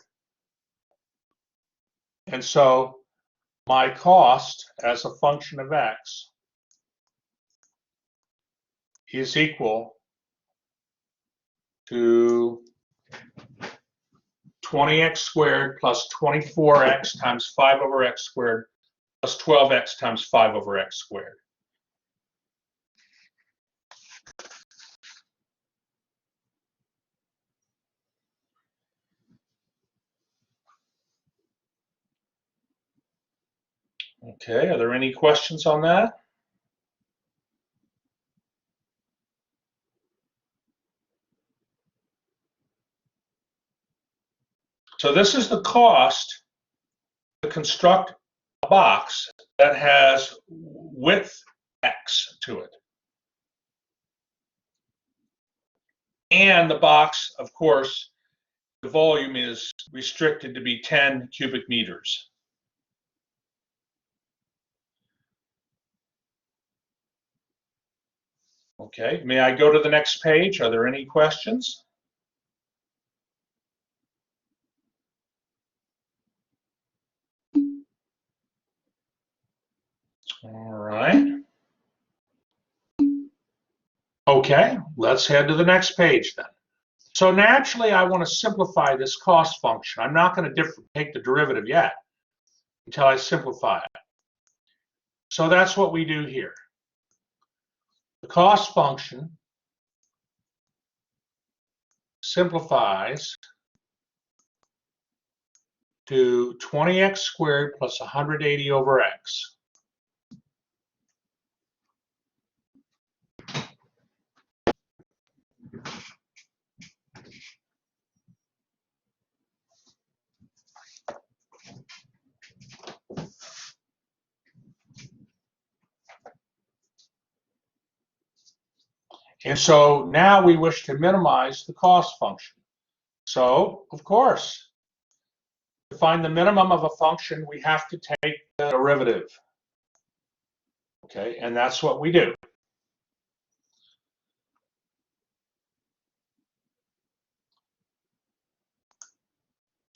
And so my cost as a function of x is equal to 20x squared plus 24x times 5 over x squared plus 12x times 5 over x squared. Okay, are there any questions on that? So this is the cost to construct a box that has width x to it. And the box, of course, the volume is restricted to be 10 cubic meters. Okay, may I go to the next page? Are there any questions? All right. Okay, let's head to the next page then. So naturally, I want to simplify this cost function. I'm not going to take the derivative yet until I simplify it. So that's what we do here. The cost function simplifies to 20x squared plus 180 over x. And so now we wish to minimize the cost function. So, of course, to find the minimum of a function, we have to take the derivative. Okay, and that's what we do.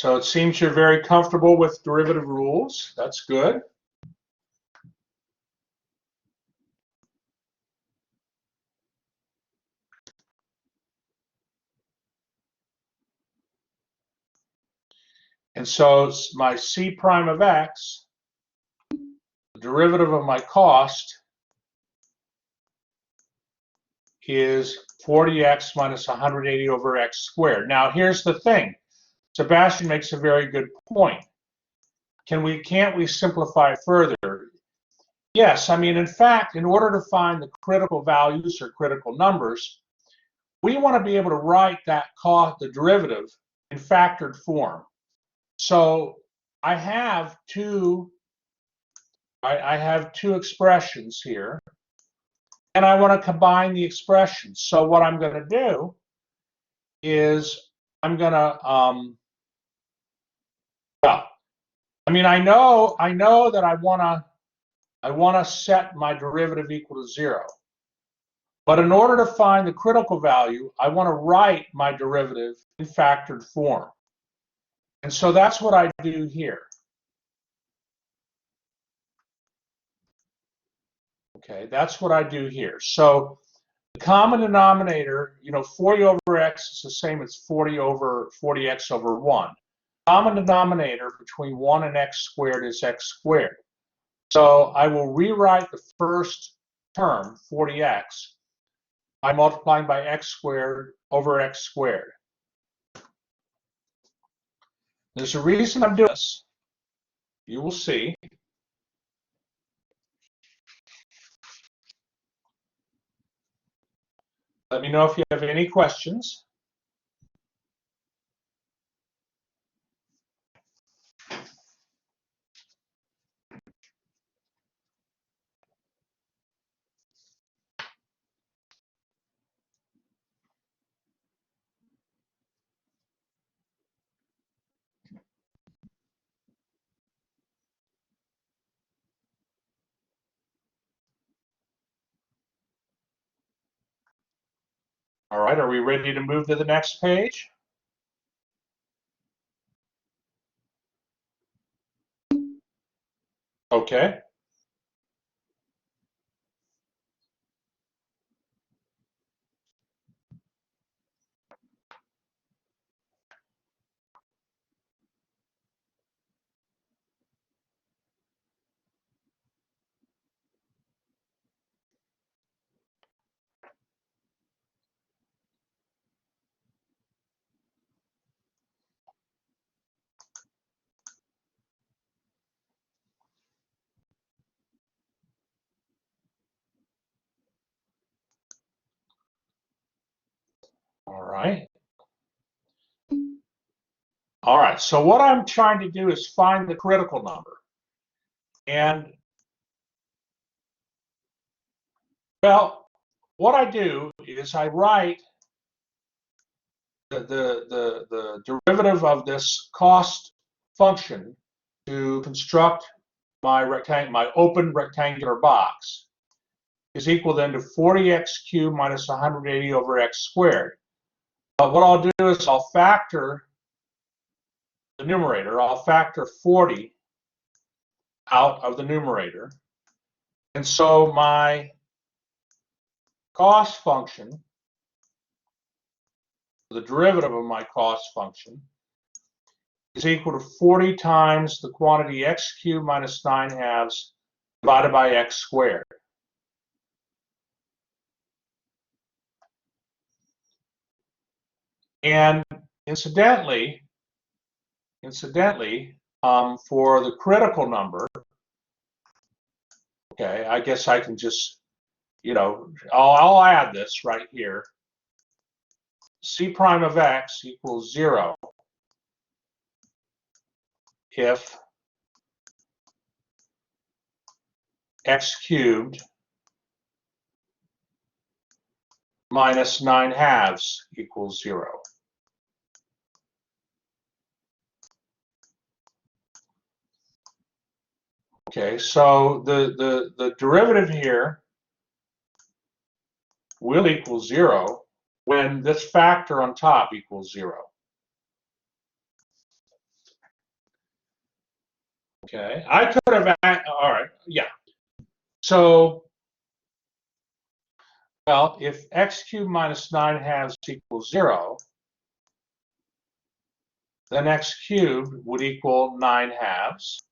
So it seems you're very comfortable with derivative rules. That's good. And so my c prime of x, the derivative of my cost, is 40x minus 180 over x squared. Now here's the thing. Sebastian makes a very good point. Can't we simplify further? Yes, I mean, in fact, in order to find the critical values or critical numbers, we want to be able to write that the derivative in factored form. So I have two expressions here, and I want to combine the expressions. So what I'm going to do is I'm going to Well, I mean, I know that I want to set my derivative equal to 0. But in order to find the critical value, I want to write my derivative in factored form. And so that's what I do here. Okay, that's what I do here. So the common denominator, 40 over x is the same as 40x over 1. Common denominator between 1 and x squared is x squared. So I will rewrite the first term, 40x, by multiplying by x squared over x squared. There's a reason I'm doing this. You will see. Let me know if you have any questions. All right, are we ready to move to the next page? Okay. All right. All right, so what I'm trying to do is find the critical number. And, well, what I do is I write the derivative of this cost function to construct my open rectangular box is equal then to 40x cubed minus 180 over x squared. But what I'll do is I'll factor the numerator. I'll factor 40 out of the numerator. And so my cost function, the derivative of my cost function, is equal to 40 times the quantity x cubed minus 9 halves divided by x squared. And incidentally, for the critical number, okay, I guess I can just, I'll add this right here. C prime of x equals 0 if x cubed minus 9 halves equals 0. Okay, so the derivative here will equal 0 when this factor on top equals 0. Okay, I could have, all right, yeah. So, well, if x cubed minus 9 halves equals 0, then x cubed would equal 9 halves.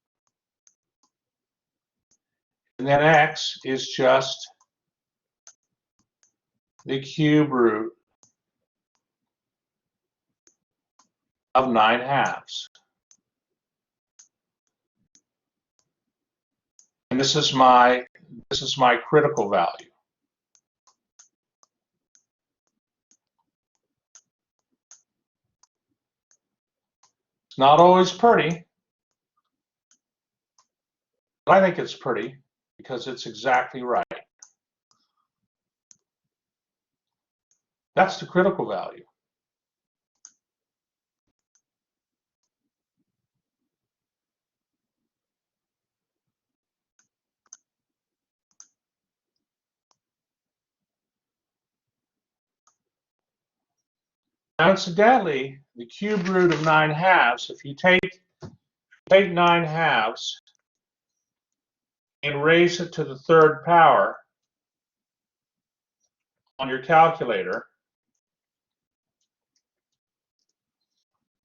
And then x is just the cube root of 9 halves. And this is my critical value. It's not always pretty, but I think it's pretty because it's exactly right. That's the critical value. Now, incidentally, the cube root of 9/2, if you take 9/2 and raise it to the third power on your calculator,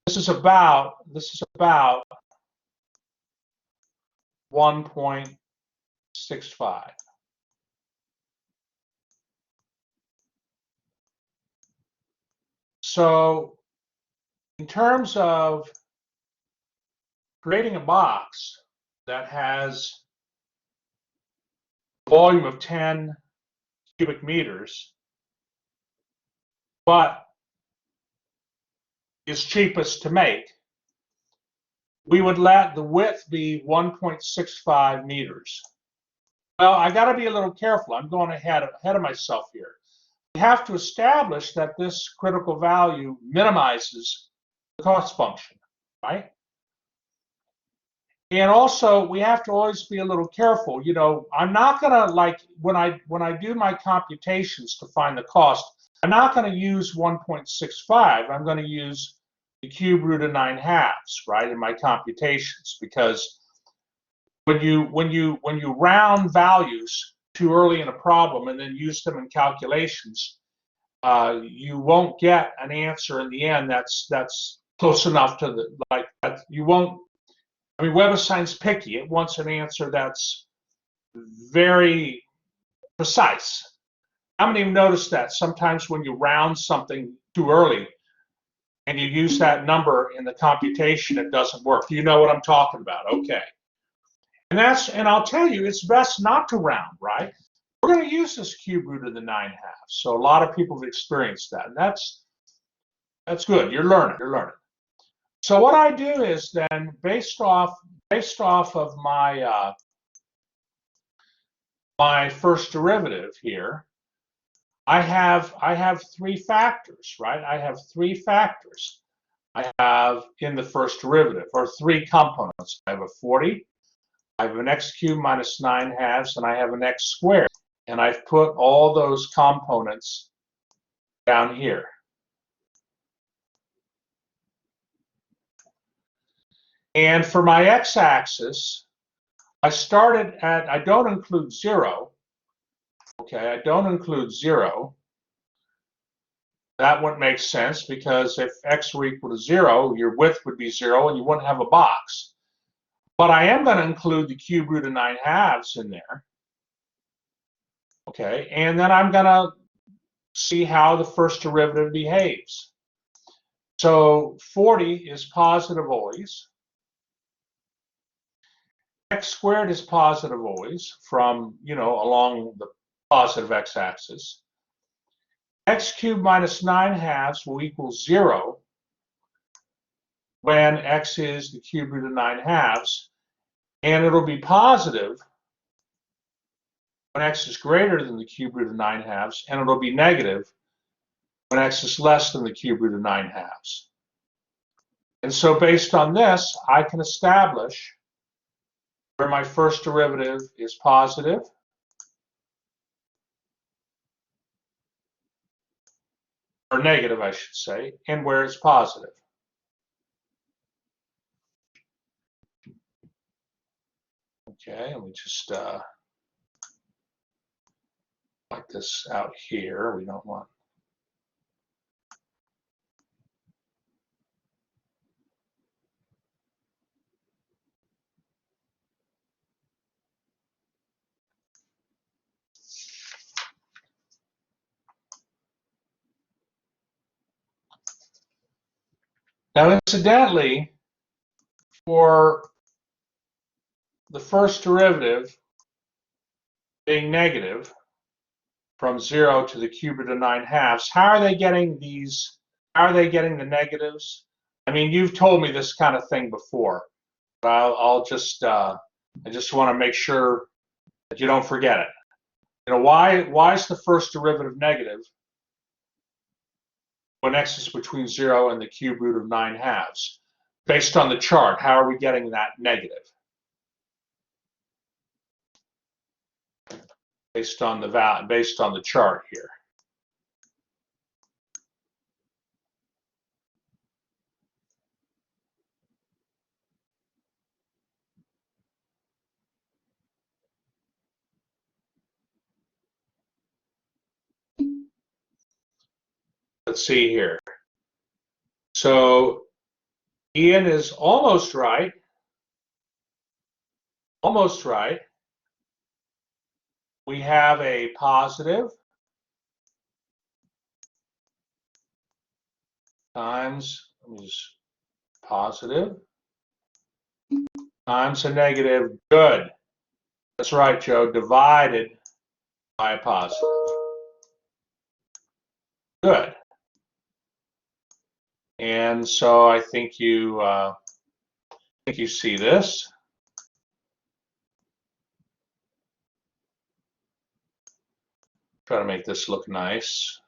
this is about 1.65. So in terms of creating a box that has a volume of 10 cubic meters, but is cheapest to make, we would let the width be 1.65 meters. Well, I got to be a little careful. I'm going ahead of myself here. We have to establish that this critical value minimizes the cost function, right? And also, we have to always be a little careful. You know, I'm not going to, like, when I do my computations to find the cost, I'm not going to use 1.65. I'm going to use the cube root of 9/2, right, in my computations, because when you round values too early in a problem and then use them in calculations, you won't get an answer in the end that's close enough to the, like, you won't. I mean, WebAssign's picky. It wants an answer that's very precise. How many of you noticed that sometimes when you round something too early and you use that number in the computation, it doesn't work? You know what I'm talking about? Okay. And I'll tell you, it's best not to round, right? We're going to use this cube root of the 9/2. So a lot of people have experienced that, and that's good. You're learning. So what I do is then, based off of my my first derivative here, I have three factors, right? I have three factors. I have in the first derivative, or three components. I have a 40, I have an x cubed minus 9/2, and I have an x squared. And I've put all those components down here. And for my x-axis, I started at, I don't include 0. Okay, I don't include 0. That wouldn't make sense, because if x were equal to 0, your width would be 0 and you wouldn't have a box. But I am going to include the cube root of 9/2 in there. Okay, and then I'm going to see how the first derivative behaves. So 40 is positive always. X squared is positive always from, you know, along the positive x-axis. X cubed minus 9/2 will equal 0 when x is the cube root of 9/2, and it'll be positive when x is greater than the cube root of 9/2, and it'll be negative when x is less than the cube root of 9/2. And so based on this, I can establish where my first derivative is positive, or negative, I should say, and where it's positive. Okay, let me just like this out here. We don't want. Now, incidentally, for the first derivative being negative from 0 to the cube root of 9/2, how are they getting these? How are they getting the negatives? I mean, you've told me this kind of thing before, but I'll just I just want to make sure that you don't forget it. You know, why is the first derivative negative when x is between 0 and the cube root of 9/2? Based on the chart, how are we getting that negative? Based on the chart here. Let's see here. So Ian is almost right. Almost right. We have a positive times, let me just, positive times a negative. Good. That's right, Joe. Divided by a positive. Good. And so I think you see this. Try to make this look nice.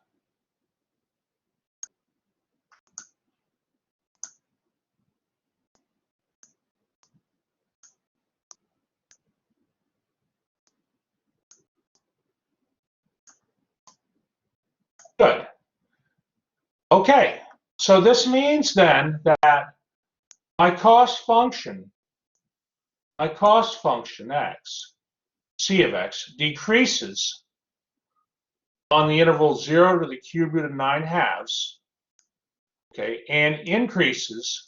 Good. Okay. So this means then that my cost function x, c of x, decreases on the interval 0 to the cube root of 9/2, okay, and increases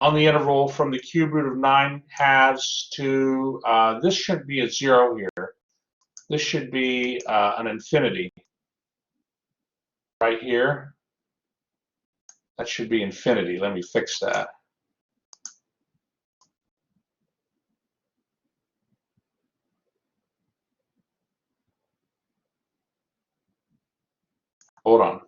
on the interval from the cube root of 9/2 to, this shouldn't be a 0 here. This should be an infinity right here. That should be infinity. Let me fix that. Hold on.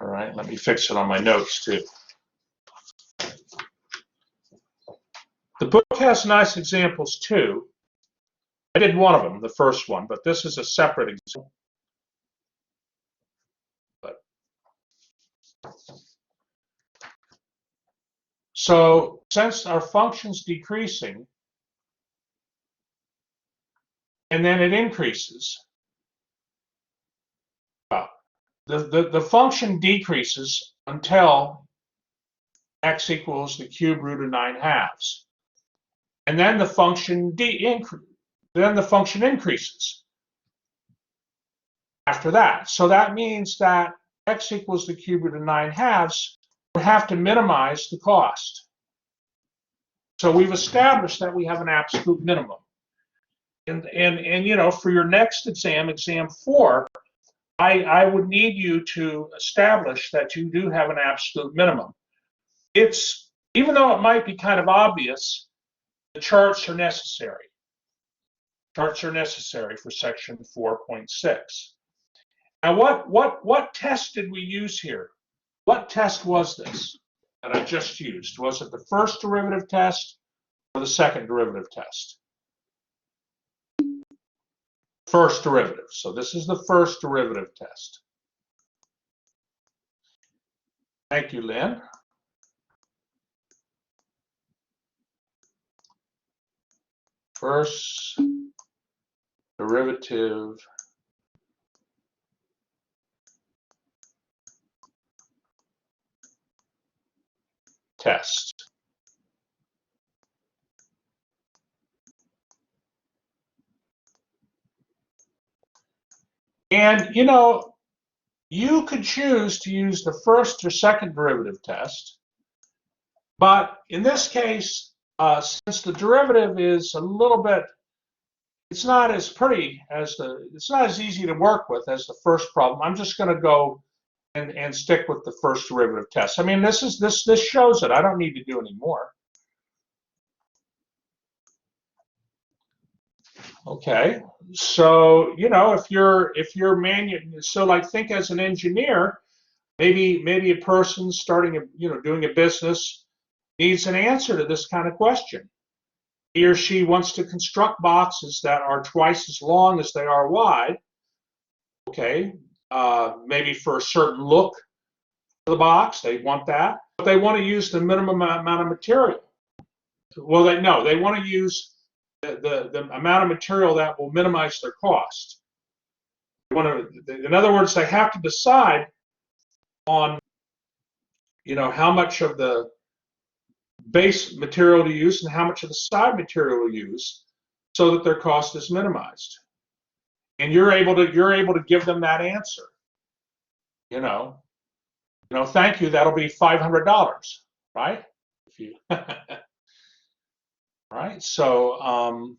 All right, let me fix it on my notes too. The book has nice examples too. I did one of them, the first one, but this is a separate example. So since our function's decreasing, and then it increases, the function decreases until x equals the cube root of 9/2, and then the function increases after that. So that means that x equals the cube root of 9/2 would have to minimize the cost. So we've established that we have an absolute minimum. And you know, for your next exam, exam 4, I would need you to establish that you do have an absolute minimum. It's, even though it might be kind of obvious, the charts are necessary. Charts are necessary for section 4.6. Now, what test did we use here? What test was this that I just used? Was it the first derivative test or the second derivative test? First derivative. So this is the first derivative test. Thank you, Lynn. First derivative test. And, you know, you could choose to use the first or second derivative test, but in this case, since the derivative is a little bit, it's not as pretty as it's not as easy to work with as the first problem, I'm just going to go and stick with the first derivative test. I mean, this shows it. I don't need to do any more. Okay, so you know, if you're so like, think as an engineer, maybe a person starting doing a business needs an answer to this kind of question. He or she wants to construct boxes that are twice as long as they are wide. Okay, maybe for a certain look of the box, they want that, but they want to use the minimum amount of material. Well, they want to use the amount of material that will minimize their cost. In other words, they have to decide on how much of the base material to use and how much of the side material to use so that their cost is minimized. And you're able to give them that answer. Thank you, that'll be $500, right? If you right? So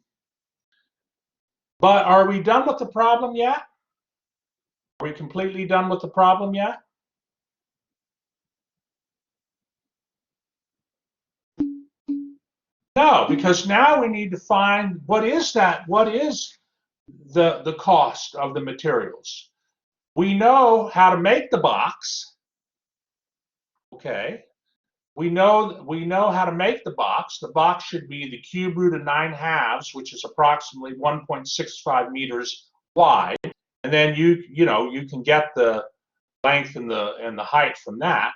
but are we done with the problem yet? Are we completely done with the problem yet? No, because now we need to find what is the cost of the materials. We know how to make the box. Okay. We know how to make the box. The box should be the cube root of 9/2, which is approximately 1.65 meters wide. And then you can get the length and the height from that.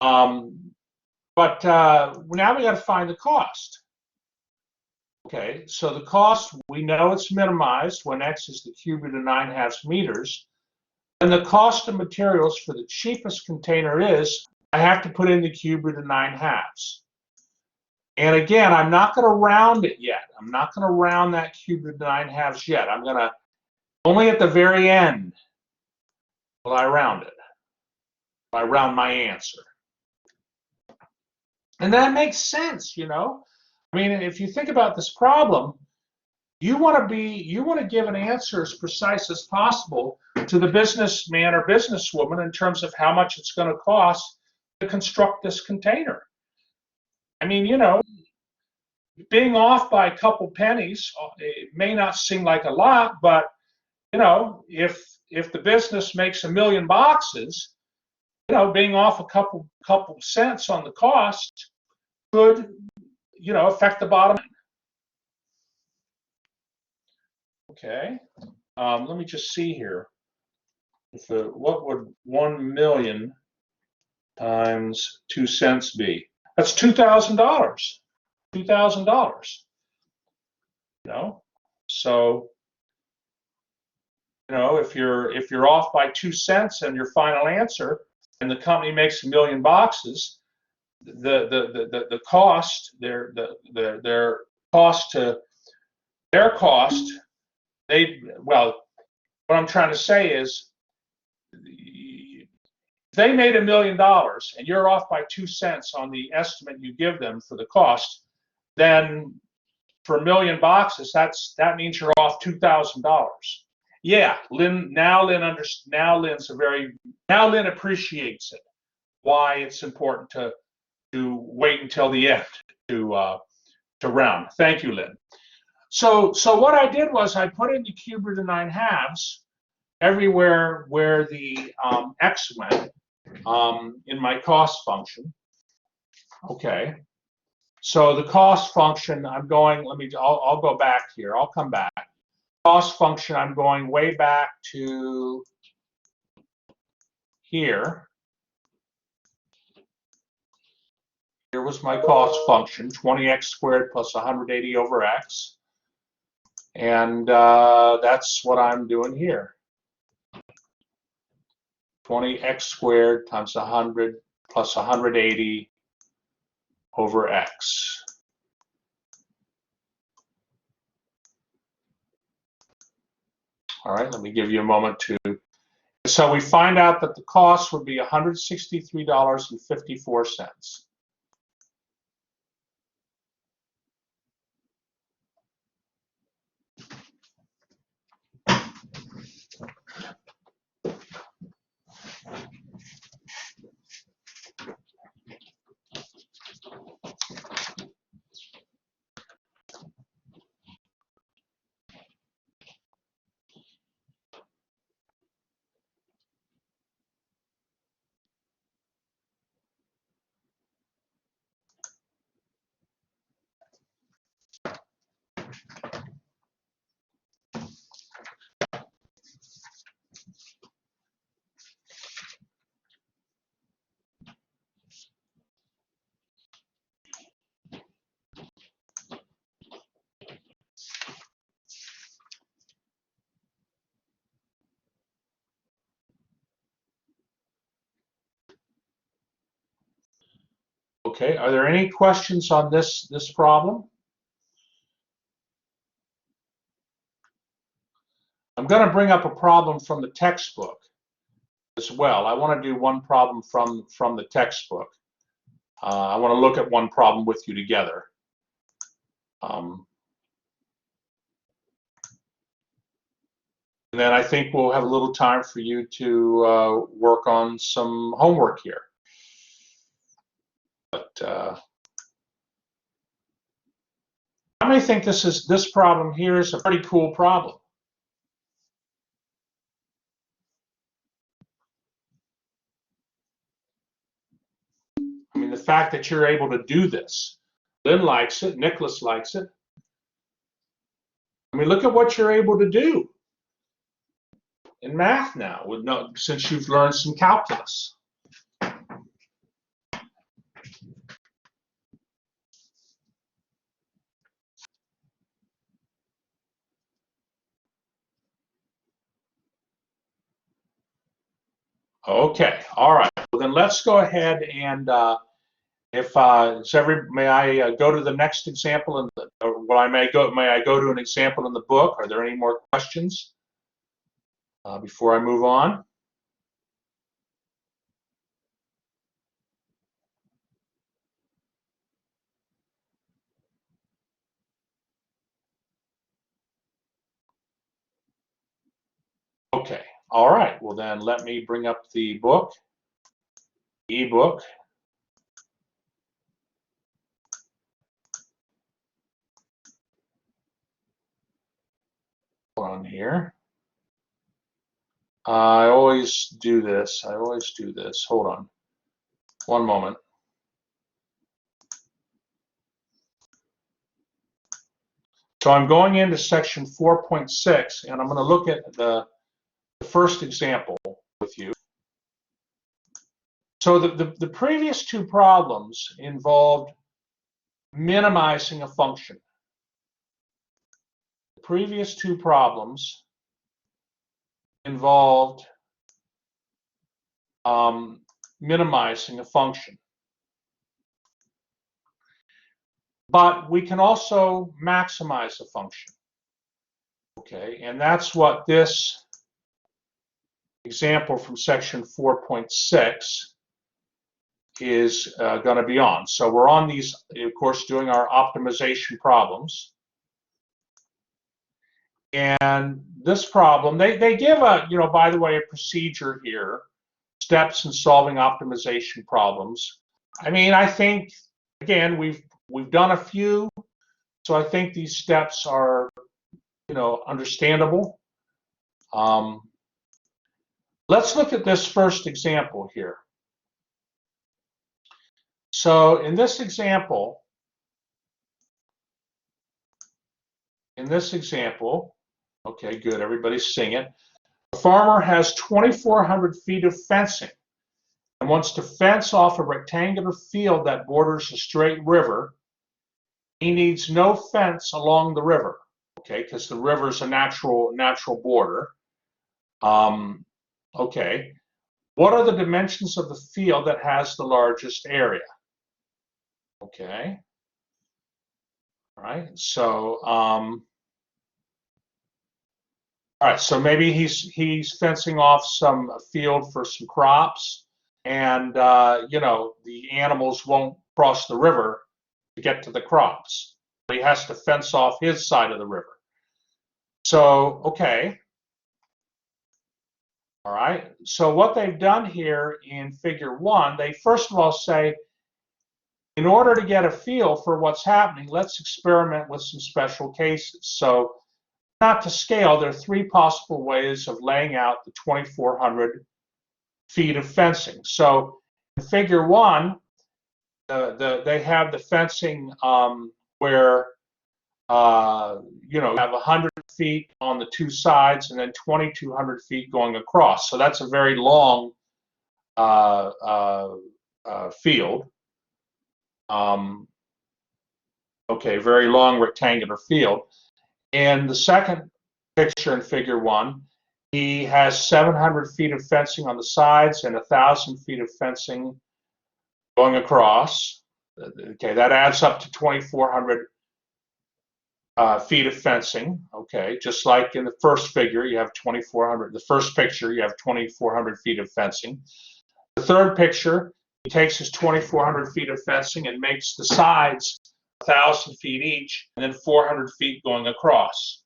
But now we got to find the cost. Okay, so the cost, we know it's minimized when x is the cube root of 9/2 meters. And the cost of materials for the cheapest container is, I have to put in the cube root of 9/2. And again, I'm not going to round it yet. I'm not going to round that cube root of 9/2 yet. I'm going to, only at the very end will I round it. I round my answer. And that makes sense, I mean, if you think about this problem, you want to give an answer as precise as possible to the businessman or businesswoman in terms of how much it's going to cost to construct this container. I mean, being off by a couple pennies, it may not seem like a lot, but if the business makes 1 million boxes, being off a couple cents on the cost could affect the bottom line. Okay, let me just see here. What would 1 million times 2 cents be? That's $2,000. $2,000. So if you're off by 2 cents and your final answer, and the company makes 1 million boxes, the cost, their cost to their cost, what I'm trying to say is, if they made $1 million and you're off by 2 cents on the estimate you give them for the cost, then for 1 million boxes, that means you're off $2,000. Yeah, Lynn appreciates it. Why it's important to wait until the end to round. Thank you, Lynn. So what I did was I put in the cube root of 9/2 everywhere where the x went in my cost function. Okay. So the cost function, I'll go back here. I'll come back. Cost function, I'm going way back to here. Here was my cost function, 20x squared plus 180 over x. And that's what I'm doing here. 20x squared times 100 plus 180 over x. All right, let me give you a moment to. So we find out that the cost would be $163.54. Okay, are there any questions on this problem? I'm going to bring up a problem from the textbook as well. I want to do one problem from the textbook. I want to look at one problem with you together. And then I think we'll have a little time for you to work on some homework here. But how many think this problem here is a pretty cool problem? I mean, the fact that you're able to do this. Lynn likes it. Nicholas likes it. I mean, look at what you're able to do in math now, since you've learned some calculus. Okay, all right. Well, then let's go ahead and may I go to the next example, may I go to an example in the book? Are there any more questions before I move on? Okay, all right. Well, then let me bring up the book, ebook. On here. I always do this. Hold on. One moment. So I'm going into section 4.6, and I'm going to look at the first example with you. So the previous two problems involved minimizing a function. The previous two problems involved minimizing a function. But we can also maximize a function. Okay, and that's what this example from section 4.6 is going to be on. So we're on these, of course, doing our optimization problems. And this problem, they give a, by the way, a procedure here, steps in solving optimization problems. I mean, I think, again, we've done a few, so I think these steps are, understandable. Let's look at this first example here. So in this example, okay, good, everybody's seeing it. The farmer has 2,400 feet of fencing and wants to fence off a rectangular field that borders a straight river. He needs no fence along the river, okay, because the river is a natural border. Okay, what are the dimensions of the field that has the largest area? Okay, all right, so all right, so maybe he's fencing off some field for some crops, and the animals won't cross the river to get to the crops. He has to fence off his side of the river. So, okay. All right, so what they've done here in figure 1, they first of all say, in order to get a feel for what's happening, let's experiment with some special cases. So, not to scale, there are 3 possible ways of laying out the 2,400 feet of fencing. So, in figure 1, they have the fencing where you have 100 feet on the 2 sides and then 2,200 feet going across. So that's a very long field. Okay, very long rectangular field. And the second picture in figure 1, he has 700 feet of fencing on the sides and 1,000 feet of fencing going across. Okay, that adds up to 2,400 feet of fencing. Okay, just like in the first figure, you have 2,400. The first picture, you have 2,400 feet of fencing. The third picture, he takes his 2,400 feet of fencing and makes the sides 1,000 feet each, and then 400 feet going across.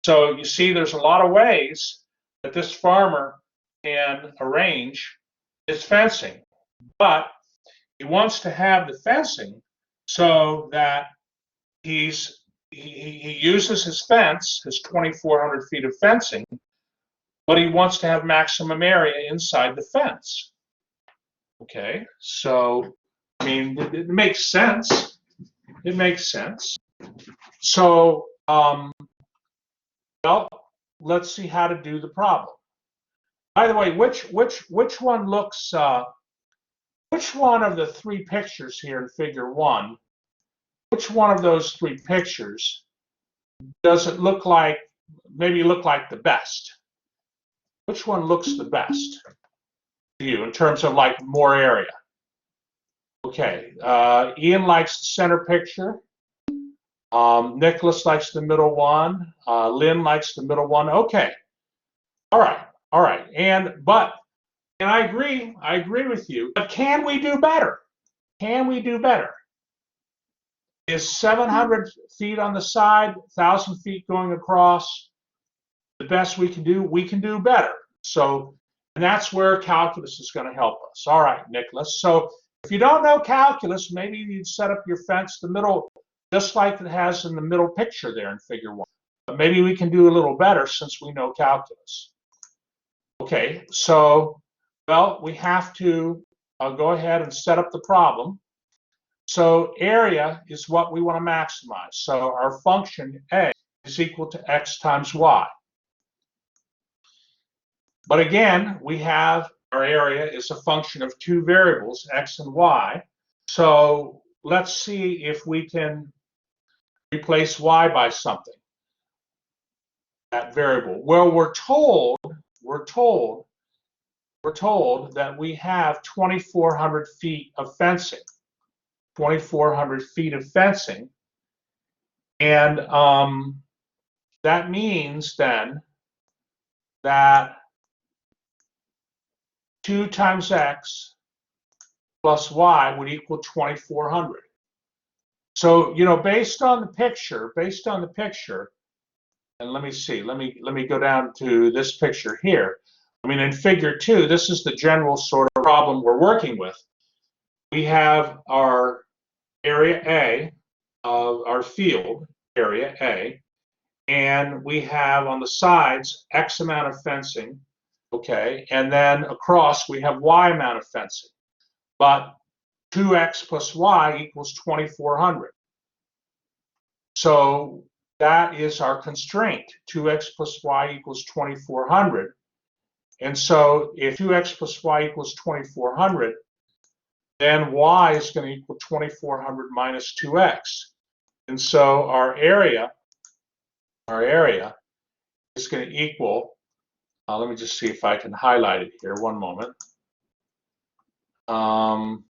So you see, there's a lot of ways that this farmer can arrange his fencing, but he wants to have the fencing so that he uses his fence, his 2,400 feet of fencing, but he wants to have maximum area inside the fence. Okay, so I mean, it makes sense. It makes sense. So, well, let's see how to do the problem. By the way, which one looks? Which one of the three pictures here in Figure 1? Which one of those three pictures does it look like? Maybe look like the best. Which one looks the best to you in terms of like more area? Okay, Ian likes the center picture. Nicholas likes the middle one. Lynn likes the middle one. Okay, all right. And I agree with you. But can we do better? Can we do better? Is 700 feet on the side, 1,000 feet going across the best we can do? We can do better. So, and that's where calculus is going to help us. All right, Nicholas. So if you don't know calculus, maybe you'd set up your fence the middle, just like it has in the middle picture there in Figure 1. But maybe we can do a little better since we know calculus. Okay, so, well, we have to go ahead and set up the problem. So area is what we want to maximize. So our function A is equal to x times y. But again, we have our area is a function of two variables, x and y. So let's see if we can replace y by something, that variable. Well, we're told that we have 2,400 feet of fencing. 2,400 feet of fencing, and that means then that 2 times x plus y would equal 2,400. So, you know, based on the picture, and let me see, let me go down to this picture here. I mean, in Figure 2, this is the general sort of problem we're working with. We have our area A of our field, area A, and we have on the sides X amount of fencing, okay, and then across we have Y amount of fencing. But 2x plus y equals 2,400. So that is our constraint. 2x plus y equals 2,400. And so if 2x plus y equals 2,400, then y is going to equal 2,400 minus 2x. And so our area is going to equal, let me just see if I can highlight it here, one moment. I'm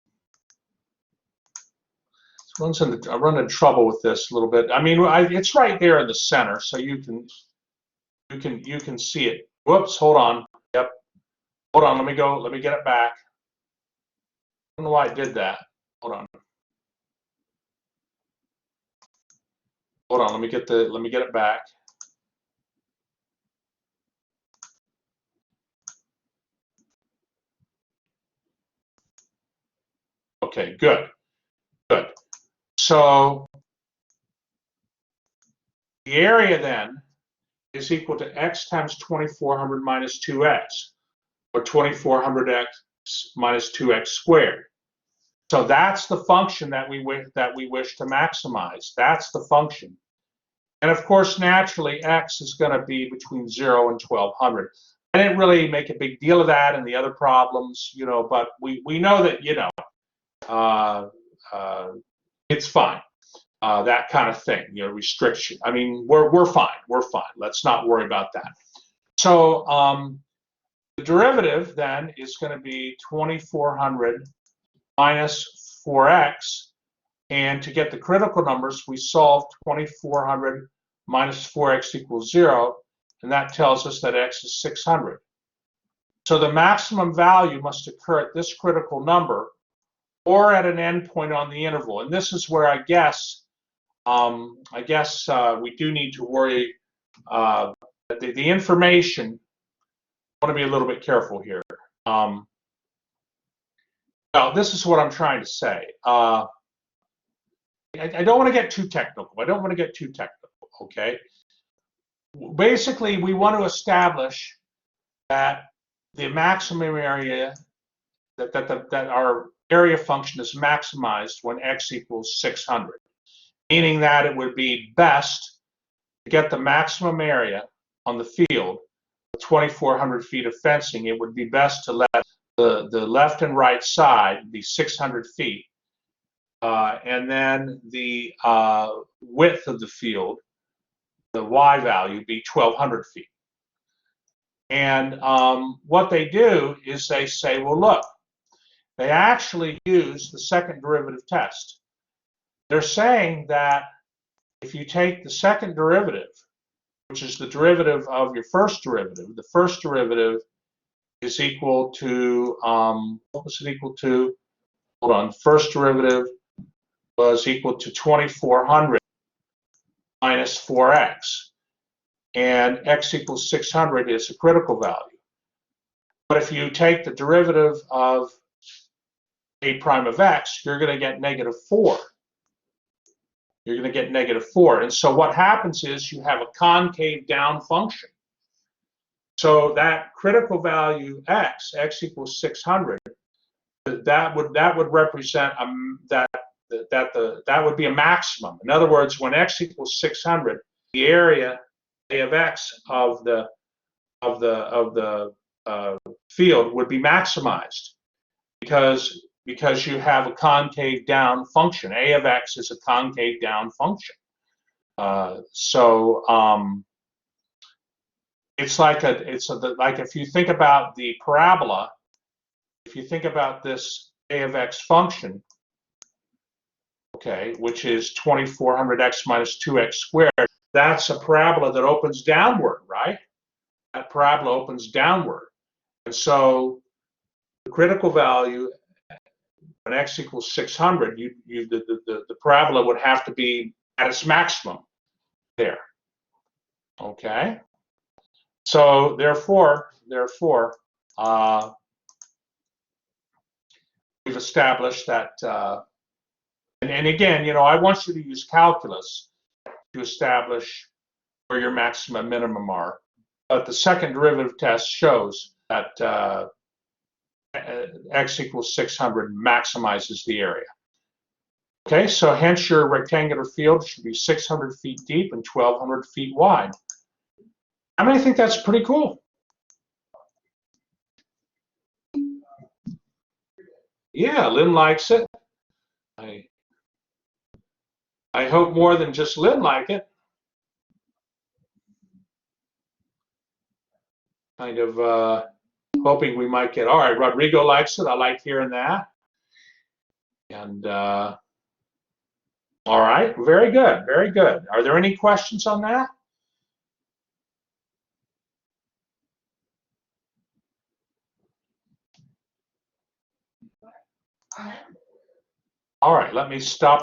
running into trouble with this a little bit. I mean, it's right there in the center, so you can see it. Whoops, hold on. Yep. Hold on, let me get it back. I don't know why I did that. Hold on. Hold on, let me get it back. Okay, good. So the area then is equal to x times 2,400 minus 2x, or 2,400x minus 2x squared. So that's the function that we wish to maximize. That's the function. And of course, naturally, x is going to be between 0 and 1,200. I didn't really make a big deal of that in the other problems, you know, but we know that, you know, it's fine. That kind of thing, you know, restriction. I mean, we're fine. Let's not worry about that. So the derivative then is going to be 2,400 minus 4x And to get the critical numbers, we solve 2400 minus 4x equals 0, and that tells us that x is 600. So the maximum value must occur at this critical number or at an endpoint on the interval. And this is where I guess we do need to worry. The information, I want to be a little bit careful here. Well, this is what I'm trying to say. I don't want to get too technical. Okay? Basically, we want to establish that the maximum area, that our area function is maximized when x equals 600, meaning that it would be best to get the maximum area on the field, 2,400 feet of fencing. It would be best to let the left and right side be 600 feet, and then the width of the field, the y value, be 1,200 feet. And what they do is they say, well, look, they actually use the second derivative test. They're saying that if you take the second derivative, which is the derivative of your first derivative, the first derivative is equal to, what was it equal to? Hold on, first derivative was equal to 2,400 minus 4x. And x equals 600 is a critical value. But if you take the derivative of a prime of x, you're going to get -4. You're going to get -4. And so what happens is you have a concave down function. So that critical value x equals 600, that would represent that would be a maximum. In other words, when x equals 600, the area A of x of the field would be maximized because you have a concave down function. A of x is a concave down function. It's like if you think about the parabola, if you think about this A of x function, okay, which is 2,400x minus 2x squared, that's a parabola that opens downward, right? That parabola opens downward. And so the critical value when x equals 600, the parabola would have to be at its maximum there. Okay? So therefore, we've established that, and again, you know, I want you to use calculus to establish where your maximum and minimum are. But the second derivative test shows that x equals 600 maximizes the area. Okay, so hence your rectangular field should be 600 feet deep and 1,200 feet wide. How many think that's pretty cool? Yeah, Lynn likes it. I hope more than just Lynn like it. Kind of hoping we might get, all right, Rodrigo likes it. I like hearing that. And all right, very good, very good. Are there any questions on that? All right, let me stop.